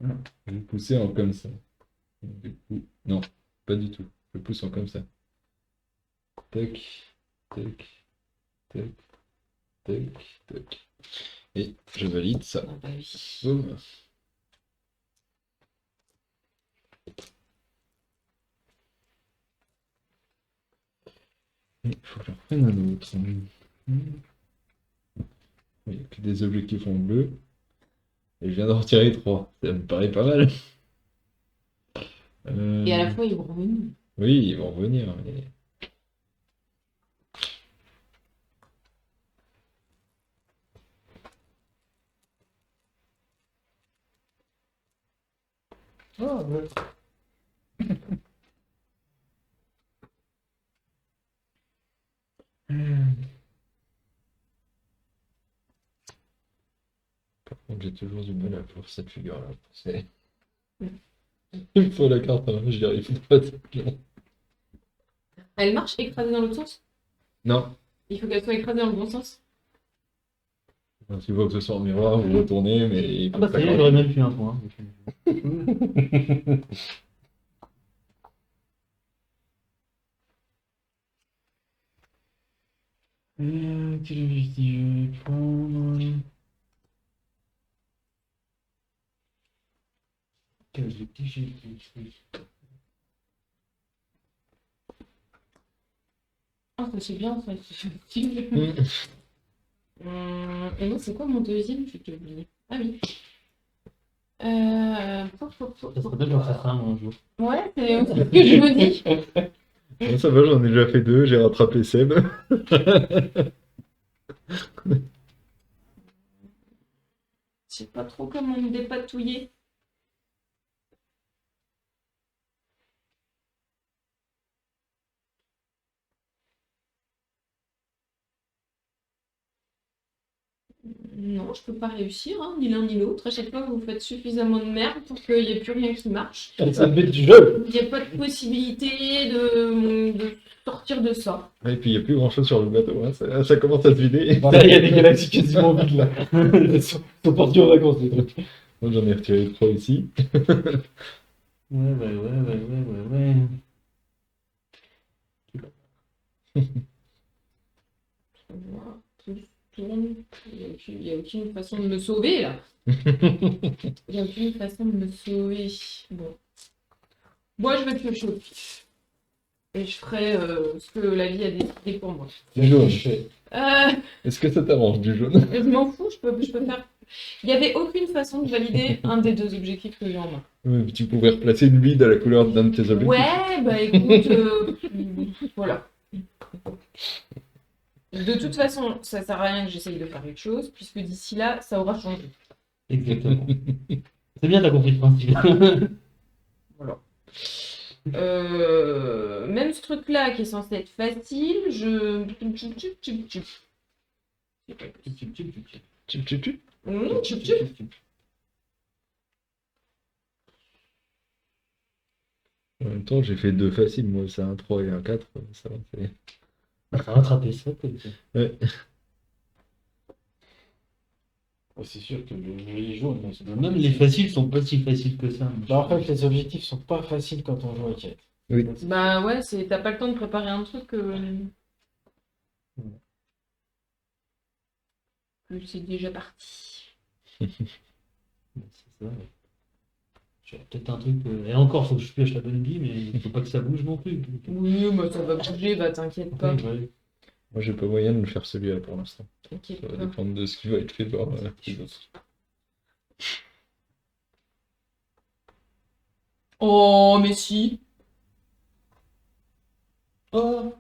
Hein. Je vais pousser en comme ça. Du coup, non, pas du tout. Je pousse en comme ça. Tac, tac, tac, tac, tac. Et je valide ça. Ah bah oui. Boum. Il faut que j'en prenne un autre. Il n'y a que des objectifs en bleu. Et je viens d'en retirer 3. Ça me paraît pas mal. Et à la fois, ils vont revenir. Oui, ils vont revenir. Mais... Ah, ouais. Par contre, j'ai toujours du mal à pour cette figure-là. C'est... Il me faut la carte, hein. J'y arrive pas. Elle marche écrasée dans l'autre sens. Non. Il faut qu'elle soit écrasée dans le bon sens. Donc, il faut que ce soit en miroir, vous retournez, mais il Ah faut bah que ça y est, ça j'aurais même plus un point. Quel objectif je vais prendre? Quel objectif j'ai pris? Ah, ça c'est bien, ça. Mm. Et moi, c'est quoi mon deuxième? Je t'ai oublié. Ah oui. Ça serait bien d'en faire un un jour. Ouais, c'est ce que je me dis. Bon, ça va, j'en ai déjà fait 2, j'ai rattrapé Seb. Je sais pas trop comment me dépatouiller. Non, je peux pas réussir, hein, ni l'un ni l'autre. À chaque fois, vous faites suffisamment de merde pour qu'il n'y ait plus rien qui marche. C'est le but du jeu. Il n'y a pas de possibilité de sortir de ça. Et puis il n'y a plus grand chose sur le bateau, hein. Ça commence à se vider. Voilà, il y a des galaxies quasiment vides là. Ils sont partis en vacances, les trucs. Moi j'en ai retiré 3 ici. Ouais. Voilà, tout tourne. Il n'y a aucune façon de me sauver là. Il n'y a aucune façon de me sauver. Bon. Moi, je vais piocher au pif. Et je ferai ce que la vie a décidé pour moi. Du jaune. Je fais. Euh, Est-ce que ça t'arrange du jaune? je m'en fous, je peux faire Il n'y avait aucune façon de valider un des deux objectifs que j'ai en main. Ouais, tu pouvais replacer une bille à la couleur d'un de tes objectifs. Ouais, bah écoute, voilà. De toute façon, ça sert à rien que j'essaye de faire quelque chose, puisque d'ici là, ça aura changé. Exactement. C'est bien, t'as compris le principe. Voilà. Même ce truc-là qui est censé être facile, je. C'est pas possible. Tchup, tchup, tchup. Tchup, tchup. En même temps, j'ai fait deux faciles, moi, c'est un 3 et un 4. Ça va, c'est... T'as rattrapé ça, quoi. Ouais. C'est sûr que les jaunes, c'est pas Même facile. les faciles sont pas si faciles que ça. Bah, en fait, les objectifs sont pas faciles quand on joue à 4. Oui. Bah ouais, t'as pas le temps de préparer un truc que c'est déjà parti. C'est ça. J'aurais peut-être un truc. Et encore, faut que je pioche la bonne bille, mais il faut pas que ça bouge non plus. Oui, bah ça va bouger, bah t'inquiète pas. Ouais. Moi, j'ai pas moyen de le faire celui-là pour l'instant. T'inquiète Ça va pas. dépendre de ce qui va être fait par les autres. Oh, mais si. Oh,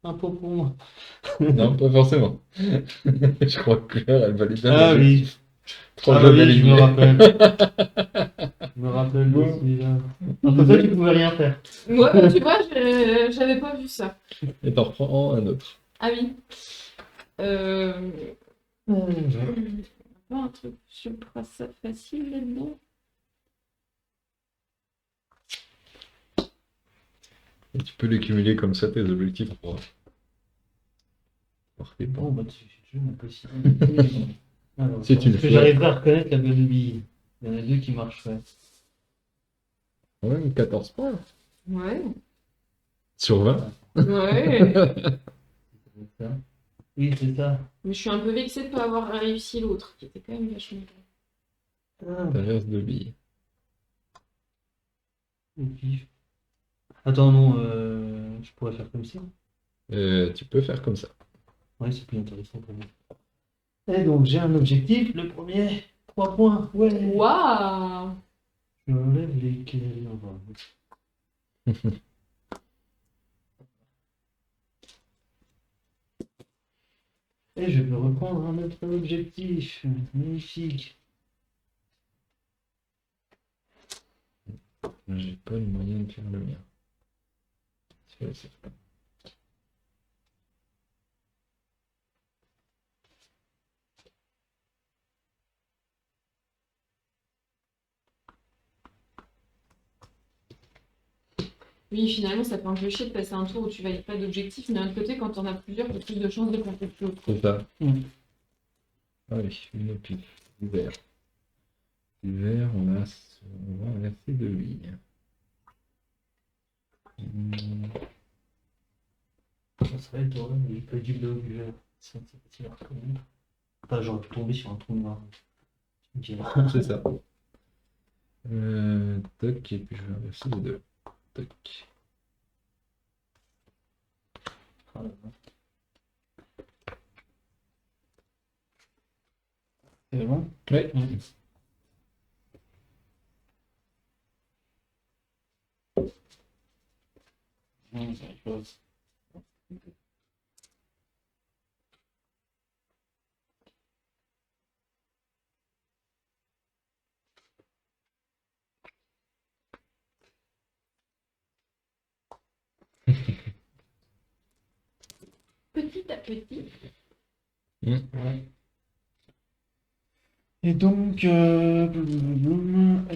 un pompon. Non, pas forcément. Je crois que Claire, elle valide bien. Ah oui. Trop Ah jaune oui, je aligné. me rappelle. Je me rappelle de celui-là. Enfin, toi, tu pouvais rien faire. Ouais, bah, tu vois, j'avais pas vu ça. Et t'en reprends un autre. Ah oui. Pas un truc super facile là-dedans. Et tu peux les cumuler comme ça, tes objectifs pour marquer Bon, bon. bah, tu fais toujours ma possibilité. Alors, C'est une est-ce que fois. j'arriverai à reconnaître la bonne bille? Il y en a deux qui marcheraient. Ouais, 14 points. Ouais. Sur 20. Ouais. C'est ça. Oui, c'est ça. Mais je suis un peu vexée de pas avoir réussi l'autre, qui était quand même vachement bien. Ah, T'inverses de billes. au pif. Attends, non, je pourrais faire comme ça. Tu peux faire comme ça. Ouais, c'est plus intéressant pour moi. Et donc, j'ai un objectif. Le premier, 3 points. Ouais. Waouh! Je enlève lesquels. On va- Et je peux reprendre un autre objectif. Magnifique. J'ai pas le moyen de faire le mien. C'est pas. Oui, finalement, ça fait un peu chier de passer un tour où tu valides pas d'objectif, mais d'un autre côté, quand t'en as plusieurs, t'as plus de chances de planter plus haut. C'est ça. Mm. Allez, une au pif. Du vert. Du vert, on va inverser de lignes. Ça serait le tour, mais il peut du bleu ou du vert. C'est facile à reconnaître. Enfin, j'aurais pu tomber sur un trou noir. Tu me diras. C'est ça. Tac, et puis je vais inverser les deux. Tac. Ah, là, là. C'est bon? Ouais. Non, ça arrive pas. Petit à petit. Ouais. Et donc, non.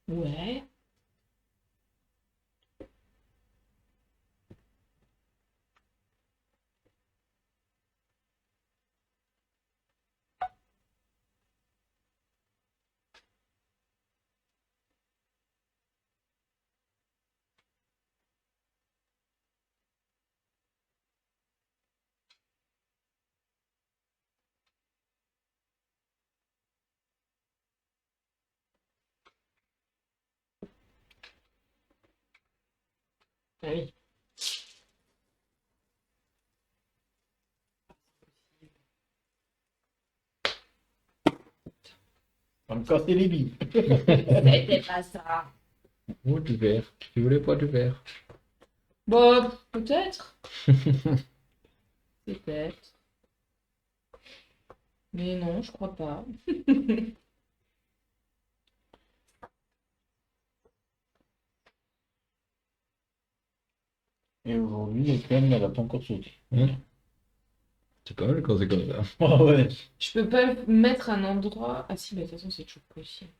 Ouais. Ah oui. On va me casser les billes. C'était pas ça. Oh, du vert. Tu voulais pas du vert? Bon, peut-être. Peut-être. Mais non, je crois pas. Et aujourd'hui, la crème, elle a pas encore sauté. C'est pas mal quand c'est comme ça. Ah ouais. Je peux pas le mettre à un endroit. Ah si, mais de toute façon, c'est toujours possible.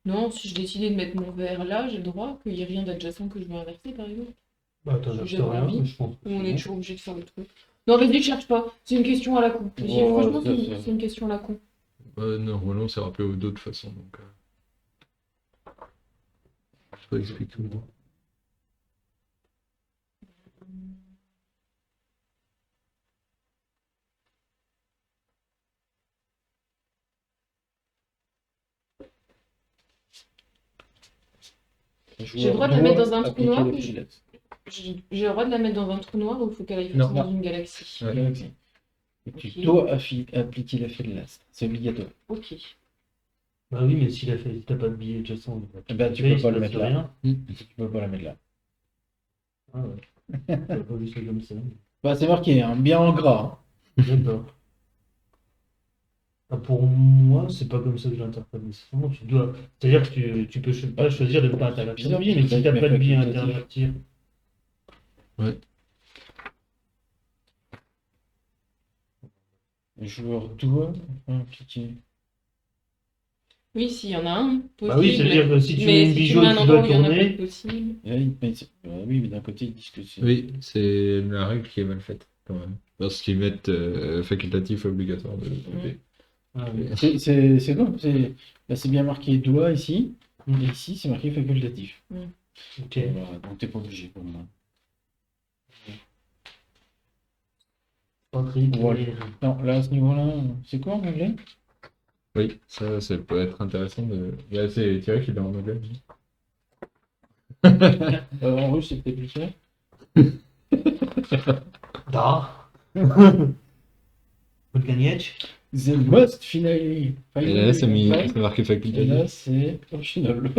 Non, si je décidais de mettre mon verre là, j'ai le droit qu'il n'y ait rien d'adjacent que je veux inverser, par exemple. Bah, t'en as J'ai rien, envie. mais je pense. Ou on est toujours obligé de faire le truc. Non, vas-y, cherche pas. C'est une question à la con. Ouais, Franchement, ça, c'est- c'est une question à la con. Normalement, c'est rappelé d'autres façons. Donc, je peux expliquer comment. J'ai le droit de la mettre dans un trou appliquer noir les ou filets. J'ai le droit de la mettre dans un trou noir ou il faut qu'elle aille Non. forcément dans une galaxie. Ouais. Galaxie. Et tu Ok. dois appliquer l'effet de l'astre. C'est obligatoire. Ok. Bah oui, mais si t'as pas de billet adjacent, Eh ben, tu peux pas le mettre là. rien. Tu peux pas la mettre là. Ah ouais. T'as pas vu ça comme ça. Bah, c'est marqué, hein, bien en gras. D'accord. Ah, pour moi, c'est pas comme ça que je l'interprète. Nécessairement. Tu dois. C'est-à-dire que tu peux pas choisir de ne pas intervertir de Bizarre, billet, mais si t'as mais pas de billet à facultatif. intervertir. Le joueur doit appliquer. Oui, s'il y en a un, possible. Bah oui, c'est-à-dire que si tu mais mets une si tu bijou mets et un que tu endroit dois où il y en a pas tourner. de possible. Oui, mais d'un côté, ils disent que c'est. Oui, c'est la règle qui est mal faite, quand même. Parce qu'ils mettent facultatif obligatoire de côté. Ah oui. C'est quoi? Là, c'est bien marqué doigt ici. Et ici, c'est marqué facultatif. Ok. Voilà, donc t'es pas obligé pour moi. Pas très Voilà. clair. Non, là, à ce niveau-là, c'est quoi en anglais? Oui, ça peut être intéressant de. Là, c'est Thierry qui l'a en anglais. En russe, c'est peut-être plus clair. Da. Podganiec. The must finally. Et là, c'est marqué Et facultatif. là, c'est optional.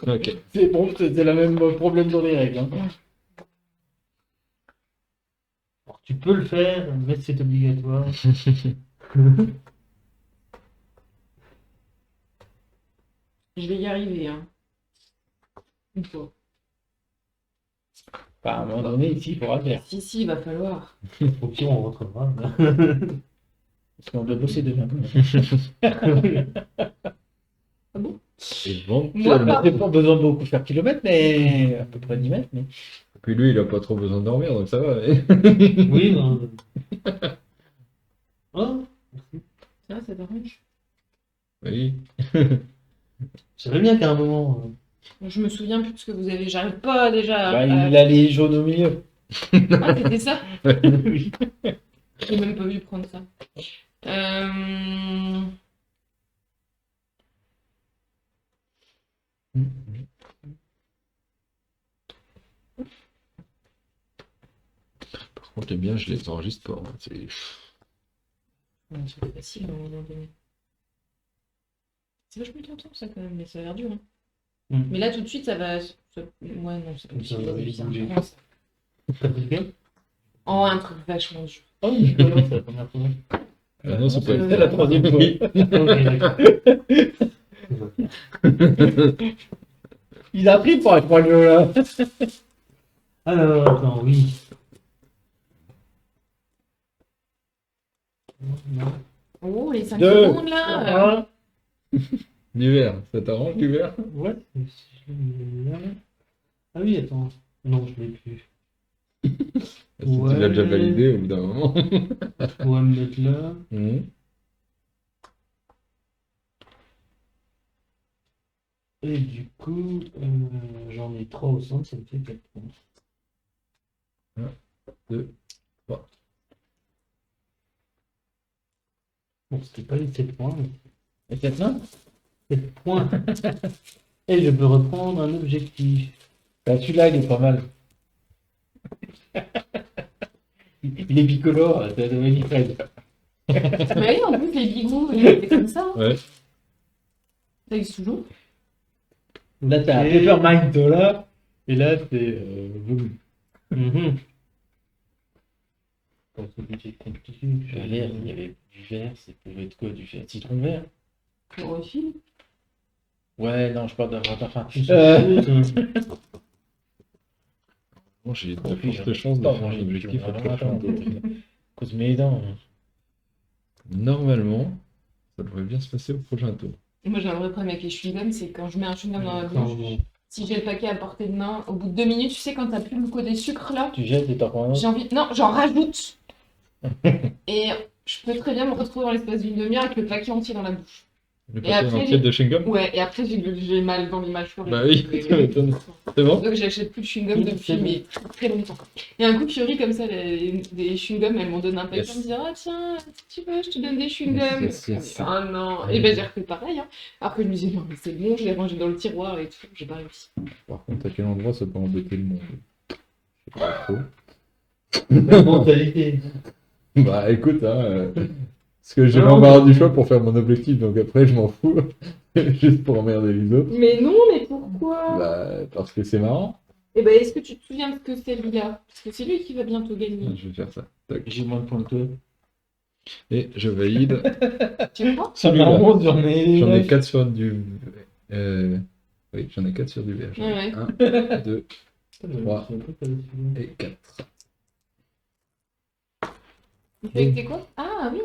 Ok. C'est bon, c'est le même problème dans les règles. Hein. Alors, tu peux le faire, mais c'est obligatoire. Je vais y arriver, hein. Une fois. Bah, à un moment donné, ici, il faudra le faire. Si, il va falloir. Au pire, on rentrera. Parce qu'on doit bosser demain. Ah bon? Éventuellement. J'ai pas besoin de beaucoup faire kilomètres, mais à peu près 10 mètres. Mais... Puis lui, il a pas trop besoin de dormir, donc ça va. Oui, ben. Oh, Ça, ça t'arrange? Oui. ça va bien qu'à un moment. Je me souviens plus de ce que vous avez. J'arrive pas déjà Bah, à... il a les jaunes au milieu. Ah, c'était ça? Oui. J'ai même pas vu prendre ça. Par contre, les biens, je les enregistre pas. Hein. C'est facile à un moment donné. C'est vachement tentant ça quand même, mais ça a l'air dur. Hein. Mais là tout de suite ça va. Ouais, non, c'est pas Ça possible. va Vas-y, viens, bouger. prends ça. T'as pris lequel? Oh, un truc vachement dur. Oh, oui, voilà, c'est la première fois. Ah non, c'est pas C'est la troisième fois. Ok, d'accord. Il a pris pour être pas le là. Alors, attends, oui. Oh, les 5 Deux. secondes là. Un. Du vert, ça t'arrange du vert? Ouais, si je le mets là. Ah oui, attends. Non, je l'ai plus. Si tu l'as déjà validé au bout d'un moment. On va me mettre là. Mhm. Et du coup, j'en ai 3 au centre, ça me fait 4 points. 2, 3. Bon, c'était pas les 7 points, mais Et peut-être là 7 points. Et je peux reprendre un objectif. Bah, celui-là, il est pas mal. Il est bicolore, t'as devenu Fred. Bah oui, en plus, les bigoux, ils étaient comme ça. Hein. Ouais. Ça existe toujours. Là, t'as Ok. Peppermint, toi, là. Et là, c'est Voodoo. Mhm. Pas trop compliqué. Le vert, il y avait du vert, ça pouvait être quoi? Du vert citron vert? Chlorophylle. Ouais, non, je parle d'un vrai parfum. Bon, j'ai de Puis, fortes chances de pas faire un manger du objectif plomb. au Attends, prochain attends, tour. à cause de mes dents. Normalement, ça devrait bien se passer au prochain tour. Moi, j'ai un vrai problème avec les chewing-gums, c'est que quand je mets un chewing-gum dans la Quand bouche, si j'ai le paquet à portée de main, au bout de 2 minutes, tu sais, quand t'as plus le côté sucre là, Tu jettes et t'en prends un j'ai autre. envie. Non, j'en rajoute. Et je peux très bien me retrouver dans l'espace d'une demi-heure avec le paquet entier dans la bouche. Le Et paquet après, entier de chewing-gum? Ouais, et après, j'ai mal dans les mâchoires. Bah oui, Et- ça m'étonne. C'est bon? Donc, j'achète plus de chewing-gum depuis C'est bon. mais très longtemps. Et un coup, Fiori, comme ça, des chewing-gums, elles m'ont donné un paquet Yes. en me disant ah, tiens, si tu veux, je te donne des chewing-gums. Yes. Ah non. Et ben, j'ai refait pareil. Hein. Après, je me dis non, mais c'est bon, je l'ai rangé dans le tiroir et tout, j'ai pas réussi. Par contre, à quel endroit ça peut embêter le monde? Je sais pas trop. La mentalité. Bah écoute, hein, parce que j'ai Non, l'embarras mais- du choix pour faire mon objectif, donc après je m'en fous, juste pour emmerder les autres. Mais non, mais pourquoi Bah parce que c'est marrant. Et ben, est-ce que tu te souviens de ce que c'est lui-là Parce que c'est lui qui va bientôt gagner. Je vais faire ça. Tac. J'ai moins de points que toi. Et je valide. Tu crois Celui-là. Normalement, j'en ai 4 sur du... Oui, j'en ai 4 sur du vert. Ouais. 1, 2 Trois. et 4. Tu fais que t'es quoi Ah oui.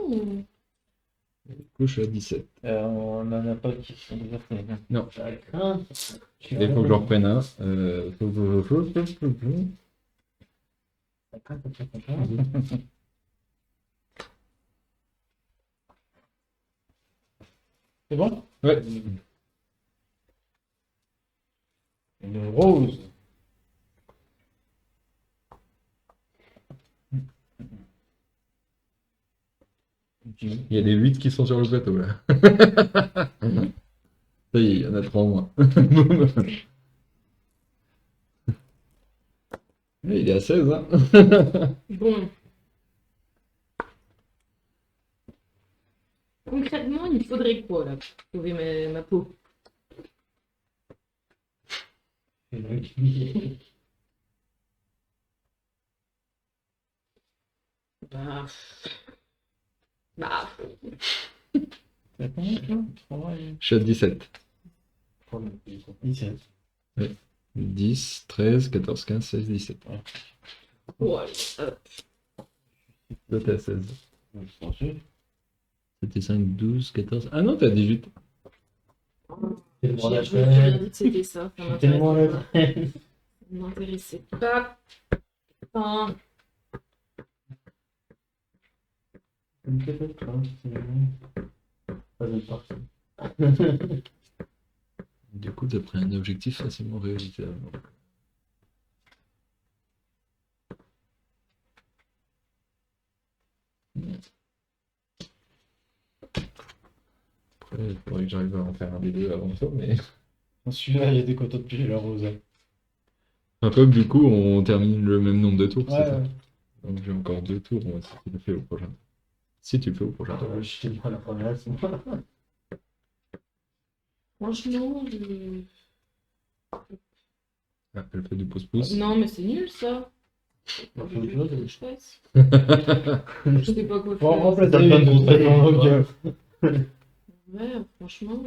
Du coup, je suis à 17. On n'en a pas qui sont déjà faits. Non. Ça craint. Il faut que j'en reprenne un. Ça craint, ça craint, ça craint. C'est bon? Ouais. Une rose. Il y a des 8 qui sont sur le plateau là. Ça y est, il y en a 3 en moins. Boum. Il est à 16, hein. Bon. Concrètement, il me faudrait quoi là pour sauver ma peau Bah. Bah. T'as combien, toi? Je suis à 17. 17. 10, 13, 14, 15, 16, 17. Oh, allez, Toi, t'es à 16. Bien sûr. C'était 5, 12, 14. Ah non, t'es à 18. Tellement la J'ai bien peine. dit que c'était ça. Ça Tellement la m'intéressait pas. peine. Ça m'intéressait pas. Enfin, Ça me fait pas peur, c'est pas de partie. Du coup, t'as pris un objectif facilement réalisable. Après, il faudrait que j'arrive à en faire un des deux avant ça, mais... Dans celui-là, il y a des quotas de piger la rose. Enfin, comme du coup, on termine le même nombre de tours, c'est Ouais, ça? ouais. Donc j'ai encore 2 tours, moi, si tu le fais au prochain. Si tu le fais au prochain tour. Je suis pas la première, c'est moi. franchement, Ah, elle fait du pouce-pouce. non, mais c'est nul ça. On Je fait autre chose. je fasse. Je sais pas quoi Faut faire. remplacer Ça me donne mon prénom, donc, Ouais, franchement.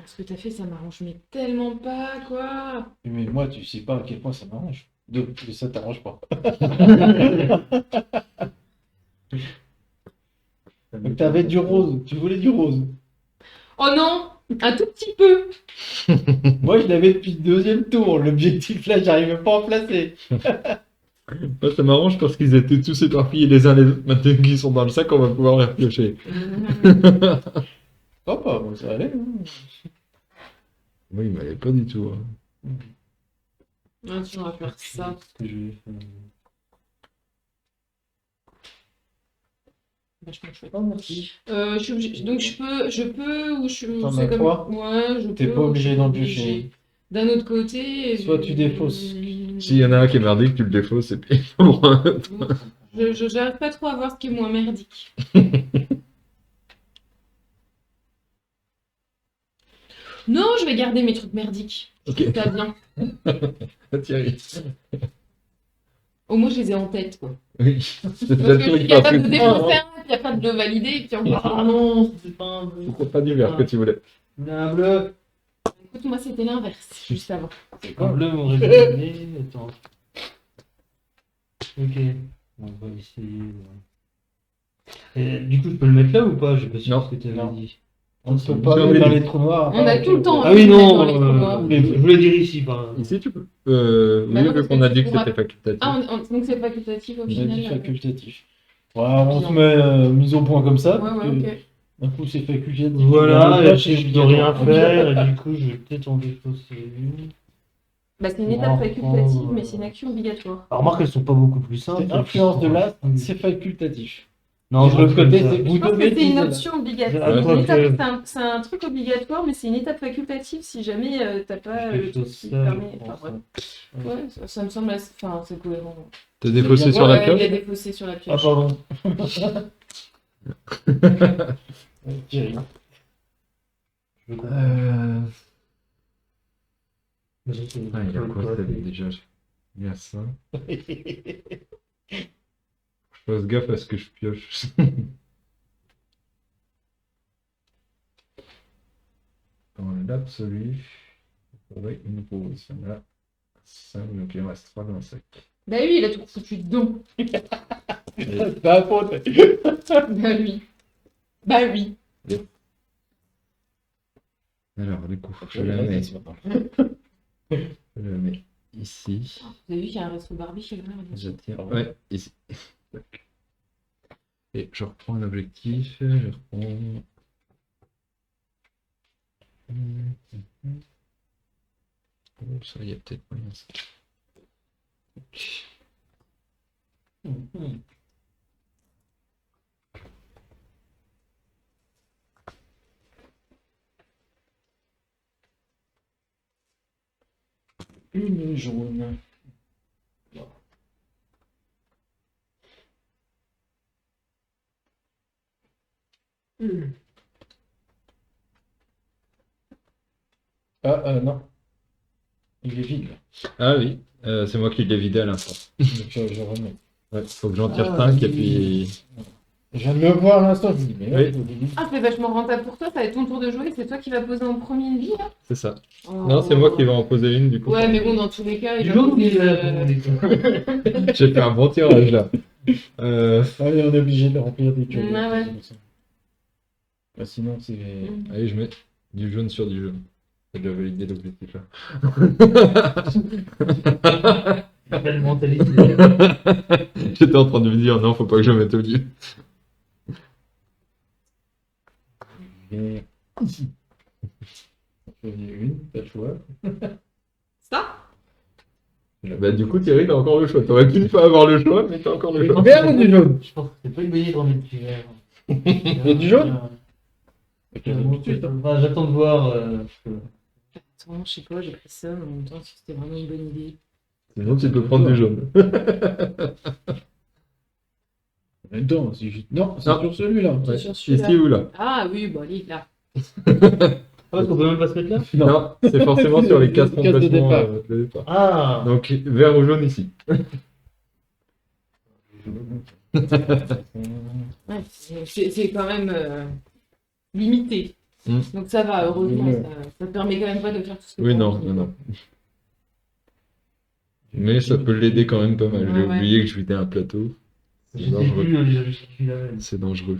Ce que t'as fait, ça m'arrange mais tellement pas, quoi. Mais moi, tu sais pas à quel point ça m'arrange. Que ça t'arrange pas. Donc t'avais du rose. Tu voulais du rose. Oh non, un tout petit peu. Moi, je l'avais depuis le deuxième tour. L'objectif là, j'arrivais pas à en placer. Moi, ça m'arrange parce qu'ils étaient tous éparpillés les uns les autres. Maintenant qu'ils sont dans le sac, on va pouvoir les repiocher. Oh, pas, bon, ça allait. Hein. Oui, il m'allait pas du tout. Hein. Ah, tu vas faire ça. Ce que je vais faire. Vachement chouette. Oh, merci. Je suis obligée- Donc je peux ou je. T'en c'est as comme. trois Ouais, je T'es peux. pas ou je obligé suis d'en obligée. piocher. D'un autre côté. Soit tu défausses. S'il y en a un qui est merdique, tu le défausses et puis pour un autre. J'arrive pas trop à voir ce qui est moins merdique. Non, je vais garder mes trucs merdiques. Ok. Ça bien. Thierry. Au moins, je les ai en tête, quoi. Oui. C'est Parce déjà que le je truc suis qui m'a capable de fait- défoncer un, puis après de le valider, et puis encore. Ah non, c'est pas un bleu. C'est pas du vert que tu voulais. Un bleu. Écoute, moi, c'était l'inverse, juste avant. Un bleu m'aurait bien donné. Attends. Ok. On va essayer. Et, du coup, je peux le mettre là ou pas? Je sais pas sûr Non. ce que tu avais Non. dit. On ne C'est peut bon. pas J'en ai aller dans dit. les trous noirs. On a tout le temps. Ah oui, non, Dans les trous noirs. je voulais dire ici, par exemple. Ici, tu peux. Bah Oui, non, vu parce qu'on que a tu dit que pourras- c'était facultatif. Ah, donc c'est facultatif au On a dit final. facultatif. Voilà, on Bien. se met mise au point comme ça. Ouais, parce ouais, que ok. D'un coup, c'est facultatif. Voilà, L'autre et page, si c'est je peux rien obligatoire. faire, et du coup, je vais peut-être en défausser une. Bah, c'est une On va étape facultative, reprendre, mais c'est une action obligatoire. Alors, remarque, elles sont pas beaucoup plus simples. C'est influence de l'astre, c'est facultatif. Non, Et de l'autre je pense côté, que c'est Je vous pense devez que c'est une utiliser option obligatoire. Ah, C'est quoi une étape- que- c'est un truc obligatoire, mais c'est une étape facultative si jamais t'as pas Je le fais truc ça, qui te permet. je Enfin, pense. ouais. Ouais, ça me semble assez. Enfin, c'est cohérent. T'as défaussé Ouais, sur la il a pioche. défaussé sur la Ah, pioche. pardon. Thierry. Je comprends. Mais ça, c'est- Ah, il y a quoi ça déjà? Il y a ça. Je fasse gaffe à ce que je pioche. Dans l'absolu, il faudrait une position là. 5, donc il en reste 3 dans le sac. Bah oui, il a tout foutu dedans. Bah, faute. Bah oui. Bah oui. Alors, du coup, je la mets ici. Vous avez vu qu'il y a un resto Barbie chez le maire Je tiens. Ouais, ici. Tac. Et je reprends l'objectif. Je reprends. Oh, ça, il y a peut-être moyen. Ça. Tac. Une jaune. Ah, non. Il est vide. Ah oui, c'est moi qui l'ai vidé à l'instant. Donc, je remets. Ouais, faut que j'en tire Ah, 5 et oui. puis. Je viens de le voir à l'instant, je me dis, mais là, Oui. il est vide. Ah, c'est vachement rentable pour toi, ça va être ton tour de jouer, c'est toi qui vas poser en premier une vie, là. C'est ça. Oh. Non, c'est moi qui vais en poser une du coup. Ouais, mais bon, dans tous les cas, il Du va jaune ou poser, du vert? J'ai fait un bon tirage là. Ah oui, on est obligé de remplir des cubes. Ah ouais. Bah, sinon, c'est. Allez, je mets du jaune sur du jaune. J'ai déjà validé l'objectif là. Belle mentalité. J'étais en train de me dire non, faut pas que je mette au lieu. Et... J'en ai une, t'as le choix. Ça Bah, du coup, Thierry, t'as encore le choix. T'aurais pu ne pas avoir le choix, mais t'as encore le choix. Du vert ou du jaune? Je pense que c'est pas une bonne idée de remettre du vert. Il y a du jaune? Enfin, j'attends de voir. Parce que... Attends, je sais pas, j'ai pris ça, mais en même temps, si c'était vraiment une bonne idée. Sinon, tu peux prendre du jaune. Non, c'est juste... Non, c'est Non. sur celui-là. Ouais. Sur celui-là. Ici ou là? Ah oui, bon, allez, là. Ah, parce qu'on peut même pas se mettre là? Non, c'est forcément sur les 4 Les cases de complètement départ. de départ. Ah! Donc, vert ou jaune ici. Ouais, c'est quand même limité. Mm. Donc ça va, heureusement, Ouais. ça te permet quand même pas de faire tout ce que Oui, t'as non, envie. non, non. Mais ça peut l'aider quand même pas mal. J'ai Ouais, ouais. oublié que je vidais un plateau. Je sais plus déjà jusqu'ici la même. C'est dangereux.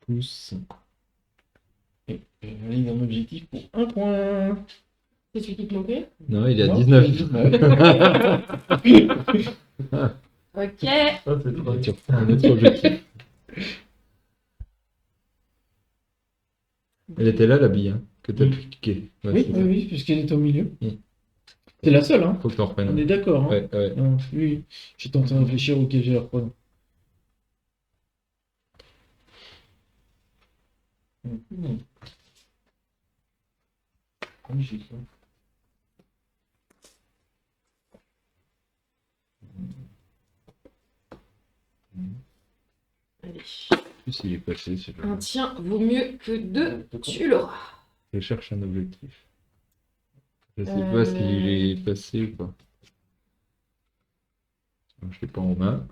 Pouce. Et je valide un objectif pour un point. C'est celui qui te manquait? Non, il est à Non, 19. c'est 19. Ok. Ah, c'est trop Tu reprends un autre objectif. Elle était là, la bille, hein, que t'as Mm. piqué. Ouais, Oui, c'est oui, ça. oui, puisqu'elle est au milieu. Mm. C'est la seule, hein. Faut que t'en reprennes On un. est d'accord, hein. Ouais, ouais. Non, oui, j'étais en train de réfléchir auquel j'ai la reprendre. Magnifique. Hein. Allez. En plus, il est passé, celui-là. Un tien vaut mieux que deux, tu l'auras. Je cherche un objectif. Je sais pas s'il est passé ou pas. Je l'ai pas en main.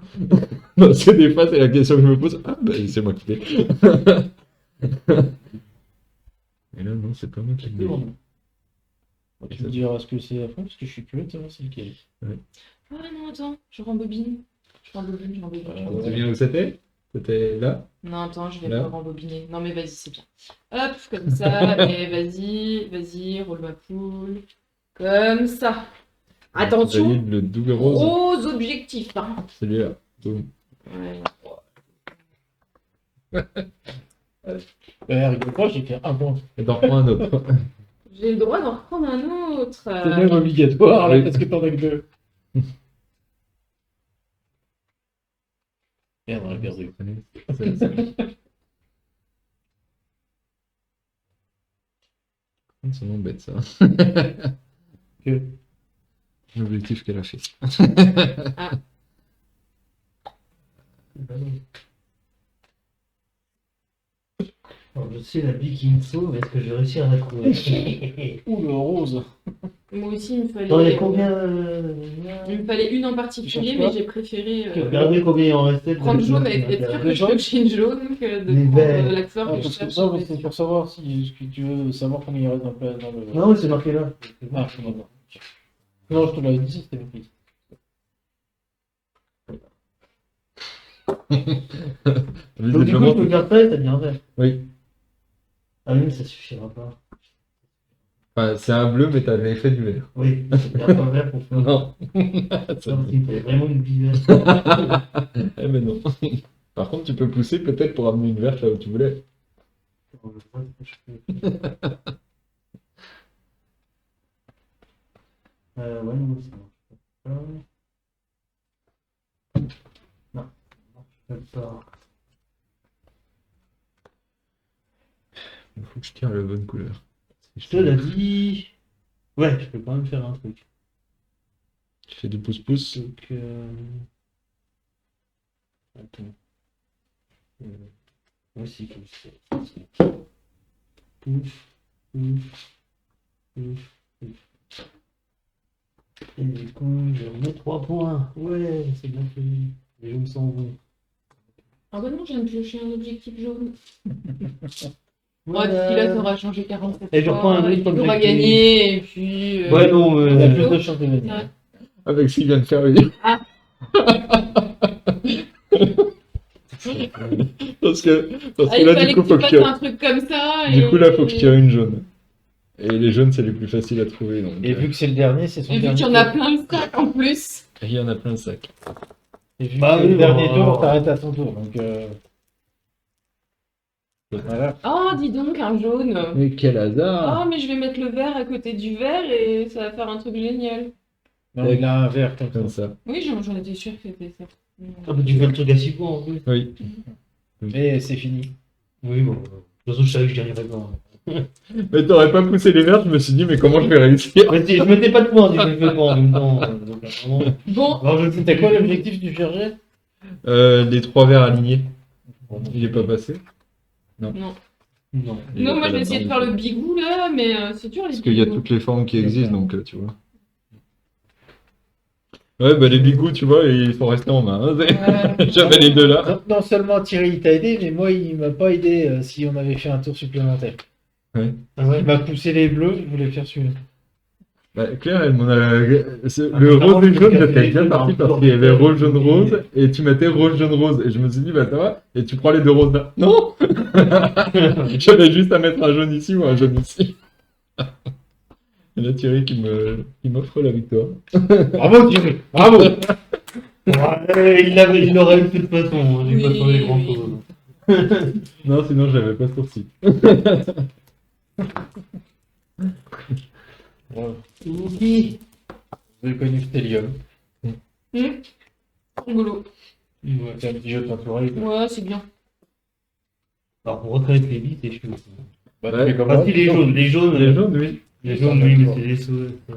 Parce que des fois, c'est la question que je me pose. Ah, bah, c'est moi qui l'ai. Et là, non, c'est pas moi qui l'ai. Bon. Tu me diras ce que c'est après, parce que je suis curieux de savoir c'est lequel. Ah non, attends, je rembobine. Je rembobine. Tu te souviens où c'était? C'était là? Non, attends, je vais Là. pas rembobiner. Non, mais vas-y, c'est bien. Hop, comme ça. Et vas-y, roule ma poule. Comme ça. Attention, Valide le double rose. gros objectif. Hein. Celui-là. Boum. Ouais. Rigole pas, j'ai fait un point. Et t'en reprends un autre. J'ai le droit d'en reprendre un autre. C'est même obligatoire, là, oui. parce que t'en as que deux. Merde, on l'a perdu. Ça m'embête, ça. Que L'objectif qu'elle a fait. Alors, je sais la bille qui me sauve, est-ce que je vais réussir à la trouver? Ouh, le rose. Moi aussi, il me fallait. T'en as combien Il me fallait une en particulier, Tu cherches mais j'ai préféré Regardez combien il en restait. prendre jaune et être sûr que je pioche une jaune que de Les prendre verts. la couleur Ah, que je parce que cherche. ça, mais c'est pour savoir si tu veux savoir combien il reste dans le. Non, c'est marqué là. Ah, je comprends. Non, je te l'avais dit, c'était pris. Donc du coup, je peux le faire prêt, ça devient vert. Oui. Ah oui, mais ça suffira pas. Enfin, c'est un bleu, mais t'avais fait du vert. Oui, ça devient pas vert pour faire. Non. Non, il fallait vraiment une bille verte. Eh ben non. Par contre, tu peux pousser peut-être pour amener une verte là où tu voulais. Ouais, non, ça marche pas. Non, ça marche pas. Il faut que je tire la bonne couleur. Si Je te l'ai dit. Ouais, je peux quand même faire un truc. Tu fais du pouce-pouce. Donc, attends. Moi aussi, comme ça. Pouf, pouf, pouf, pouf. Et du coup, je remets 3 points. Ouais, c'est bien fait. Les jaunes s'en vont. Ah bah non, je viens de piocher un objectif jaune. Voilà. D'ici là, t'auras changé 47 Et je reprends un fois, autre et puis t'auras objectif. gagné, et puis... Ouais, non, On a plus Oh. de chance de gagner. Ouais. Avec ce qu'il vient de faire, oui. Ah. Parce que Ah, il là, fallait du coup, que faut tu que je fasses tire. un truc comme ça, Du et... coup, là, faut que je tire une jaune. Et les jaunes, c'est les plus faciles à trouver. Donc, Et vu que c'est le dernier, c'est son Et vu dernier qu'il y en a tour. plein le sac en plus. il y en a plein de sacs. Et vu que Bah c'est le oui, dernier bon, tour, alors. t'arrêtes à ton tour. Donc, voilà. Oh, dis donc, un jaune. Mais quel Oh, hasard! mais je vais mettre le vert à côté du vert et ça va faire un truc génial. Non, il a un vert comme ça. Comme ça. Oui, j'en étais sûre que c'était ça. Ah, bah, tu fais le truc à 6 points en plus. Oui. Mais c'est fini. Oui, bon. De toute façon, je savais que j'y arriverais pas. Mais t'aurais pas poussé les verts, je me suis dit, mais comment je vais réussir? Mais je mettais pas de points, je le fais pas en même temps. Donc, vraiment. Bon, Alors, je C'était quoi l'objectif du chercher? Les 3 verts alignés. Il est pas passé? non. Non. Il Non, est moi pas je vais essayer de là-dedans, faire le bigou là, mais c'est dur les Parce qu'il y a bigous. toutes les formes qui existent, donc tu vois. Ouais, bah les bigous, tu vois, ils sont restés en main. Hein. Ouais. J'avais les deux là. Non seulement Thierry il t'a aidé, mais moi il m'a pas aidé si on avait fait un tour supplémentaire. Ah ouais. Il m'a poussé les bleus, je voulais faire celui-là. Bah, Claire, elle m'en a. Le Ah, rose et je jaune, pense j'étais qu'il y bien avait parti deux parce dans qu'il y avait le- rose, jaune, rose, et tu mettais rose, jaune, rose. Et je me suis dit, bah ça va, et tu prends les deux roses là. Non! J'avais juste à mettre un jaune ici ou un jaune ici. Et là, Thierry qui m'offre la victoire. Bravo Thierry, bravo. Ouais, il l'aurait eu de toute façon, j'ai pas Oui. changé grand chose. Non, sinon, j'avais pas ce tour-ci. Voilà. Oui. Vous avez connu Stellium. Rigolo. Ouais. C'est un petit jeu de peinture. Ouais, c'est bien. Alors, pour reconnaître les billes, c'est chaud. Bah, Ouais. tu fais comme Ah, moi. si, les jaunes, Les jaunes, oui. Les jaunes, oui, mais c'est les sauts. Ouais.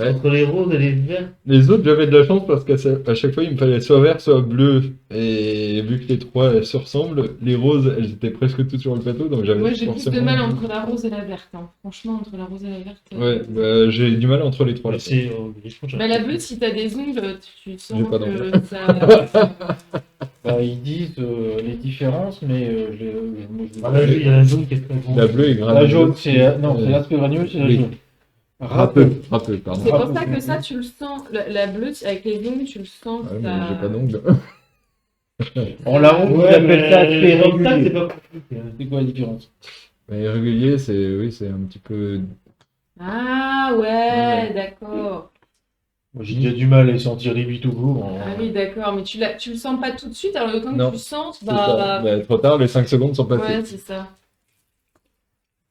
Entre les roses et les verts. Les autres, j'avais de la chance parce qu'à chaque fois, il me fallait soit vert, soit bleu. Et vu que les trois elles se ressemblent, les roses, elles étaient presque toutes sur le plateau, donc j'avais Moi, j'ai plus de forcément. mal entre la rose et la verte. Hein. Franchement, entre la rose et la verte. Ouais, bah, j'ai du mal entre les trois. Là. C'est. Je pense que Bah, la bleue, si t'as des ongles, tu sens J'ai pas que ça. Bah, ils disent les différences, mais moi, je- Ah, là, il y a la jaune qui est très grande. La bleue est La granuleuse. jaune, c'est non, c'est l'aspect granuleux, c'est la Oui. jaune. Râpeux, pardon. C'est pour Rappel, ça que oui. ça, tu le sens. La bleue, avec les ongles, tu le sens. Ouais, mais ça- j'ai pas d'ongles. En la ronde, ils Ouais, appellent mais ça aspect comme ça, c'est régulier. pas compliqué. Hein. C'est quoi la différence? Mais régulier, c'est oui, c'est un petit peu. Ah ouais, Ouais. d'accord. Moi, j'ai déjà du mal à les sentir les huit tout court. Ah oui, d'accord. Mais tu le sens pas tout de suite, alors le temps Non, que tu le sens, C'est ça. bah. Bah, trop tard, les 5 secondes sont passées. Ouais, c'est ça.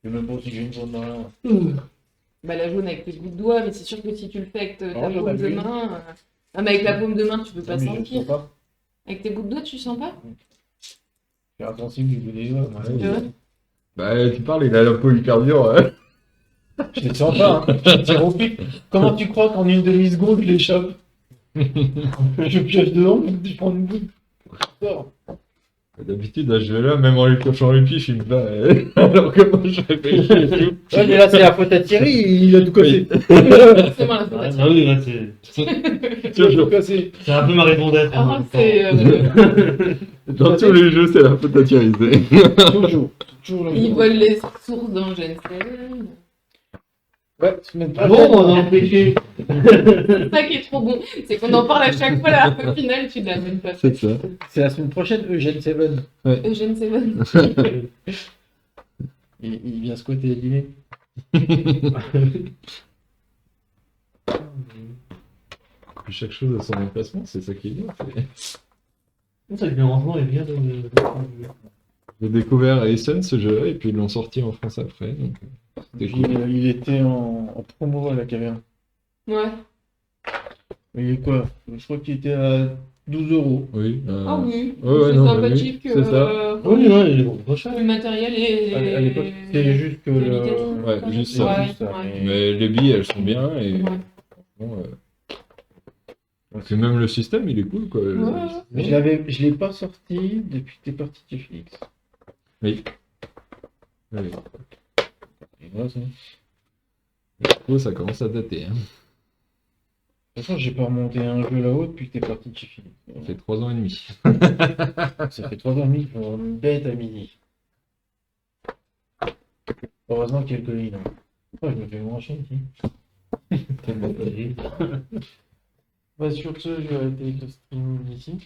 Je sais même pas si j'ai une jaune dans la main. Bah, la jaune avec tes bouts de doigts, mais c'est sûr que si tu le fais avec ta Non, j'en paume de ai main. Ah, mais avec la paume de main, tu peux pas Mais je sentir. sens pas. Avec tes bouts de doigts, tu sens pas? Je suis insensible du bout des doigts. moi. Ouais. Ouais. Bah, tu parles, il a la peau hyper dure. Je les sens pas, hein. Je tire au pic. Comment tu crois qu'en une demi-seconde, je les chope? Je pioche dedans, je prends une boule. Je sors. D'habitude, là, je vais là, même en lui cochant les pieds, je me bats. Alors que moi, je réfléchis et tout. Ouais, mais là, c'est la faute à Thierry, il a tout cassé. Forcément, la Ah, faute. ah oui, là, c'est. Il a tout cassé. C'est un peu ma raison d'être. en Ah, même temps. c'est. Dans tous les jeux, c'est la faute à Thierry. Toujours. Toujours le Ils même. volent les sources dans Gen 7. Ouais, semaine Ah bon, prochaine. on a empêché. C'est ça qui est trop bon. C'est qu'on en parle à chaque fois, là. Au final, tu l'as même pas fait. C'est ça. C'est la semaine prochaine, Eugène Seven. Gen 7. Il vient squatter le dîner. Chaque chose a son emplacement, c'est ça qui est bien. Ça, le dérangement est bien de. J'ai découvert à Essen ce jeu-là, et puis ils l'ont sorti en France après. Donc, c'était cool. Il était en promo à la caverne. Ouais. Mais il est quoi? Je crois qu'il était à 12 €. Oui. Ah oui. ouais, C'est non, mais sympathique. oui, c'est ça. Oui, ouais, il est bon. Prochain. Le matériel est. À l'époque, c'était juste que le. qualitatif. Ouais, juste C'est ça. Ouais, juste ça, ouais. Mais les billes, elles sont bien, et Ouais. bon, c'est même le système, il est cool, quoi. Ouais. Mais je l'ai pas sorti depuis que t'es parti de Félix. Oui. Ouais. Et voilà, ça. Oh, ça commence à dater. Hein. De toute façon, j'ai pas remonté un jeu là-haut depuis que t'es parti de chez Félix. Ça fait 3 ans et demi. Ça fait 3 ans et demi pour une bête à midi. Heureusement qu'il y a le Covid. Hein. Oh, je me fais brancher ici. Bah, sur ce, je vais arrêter le stream ici.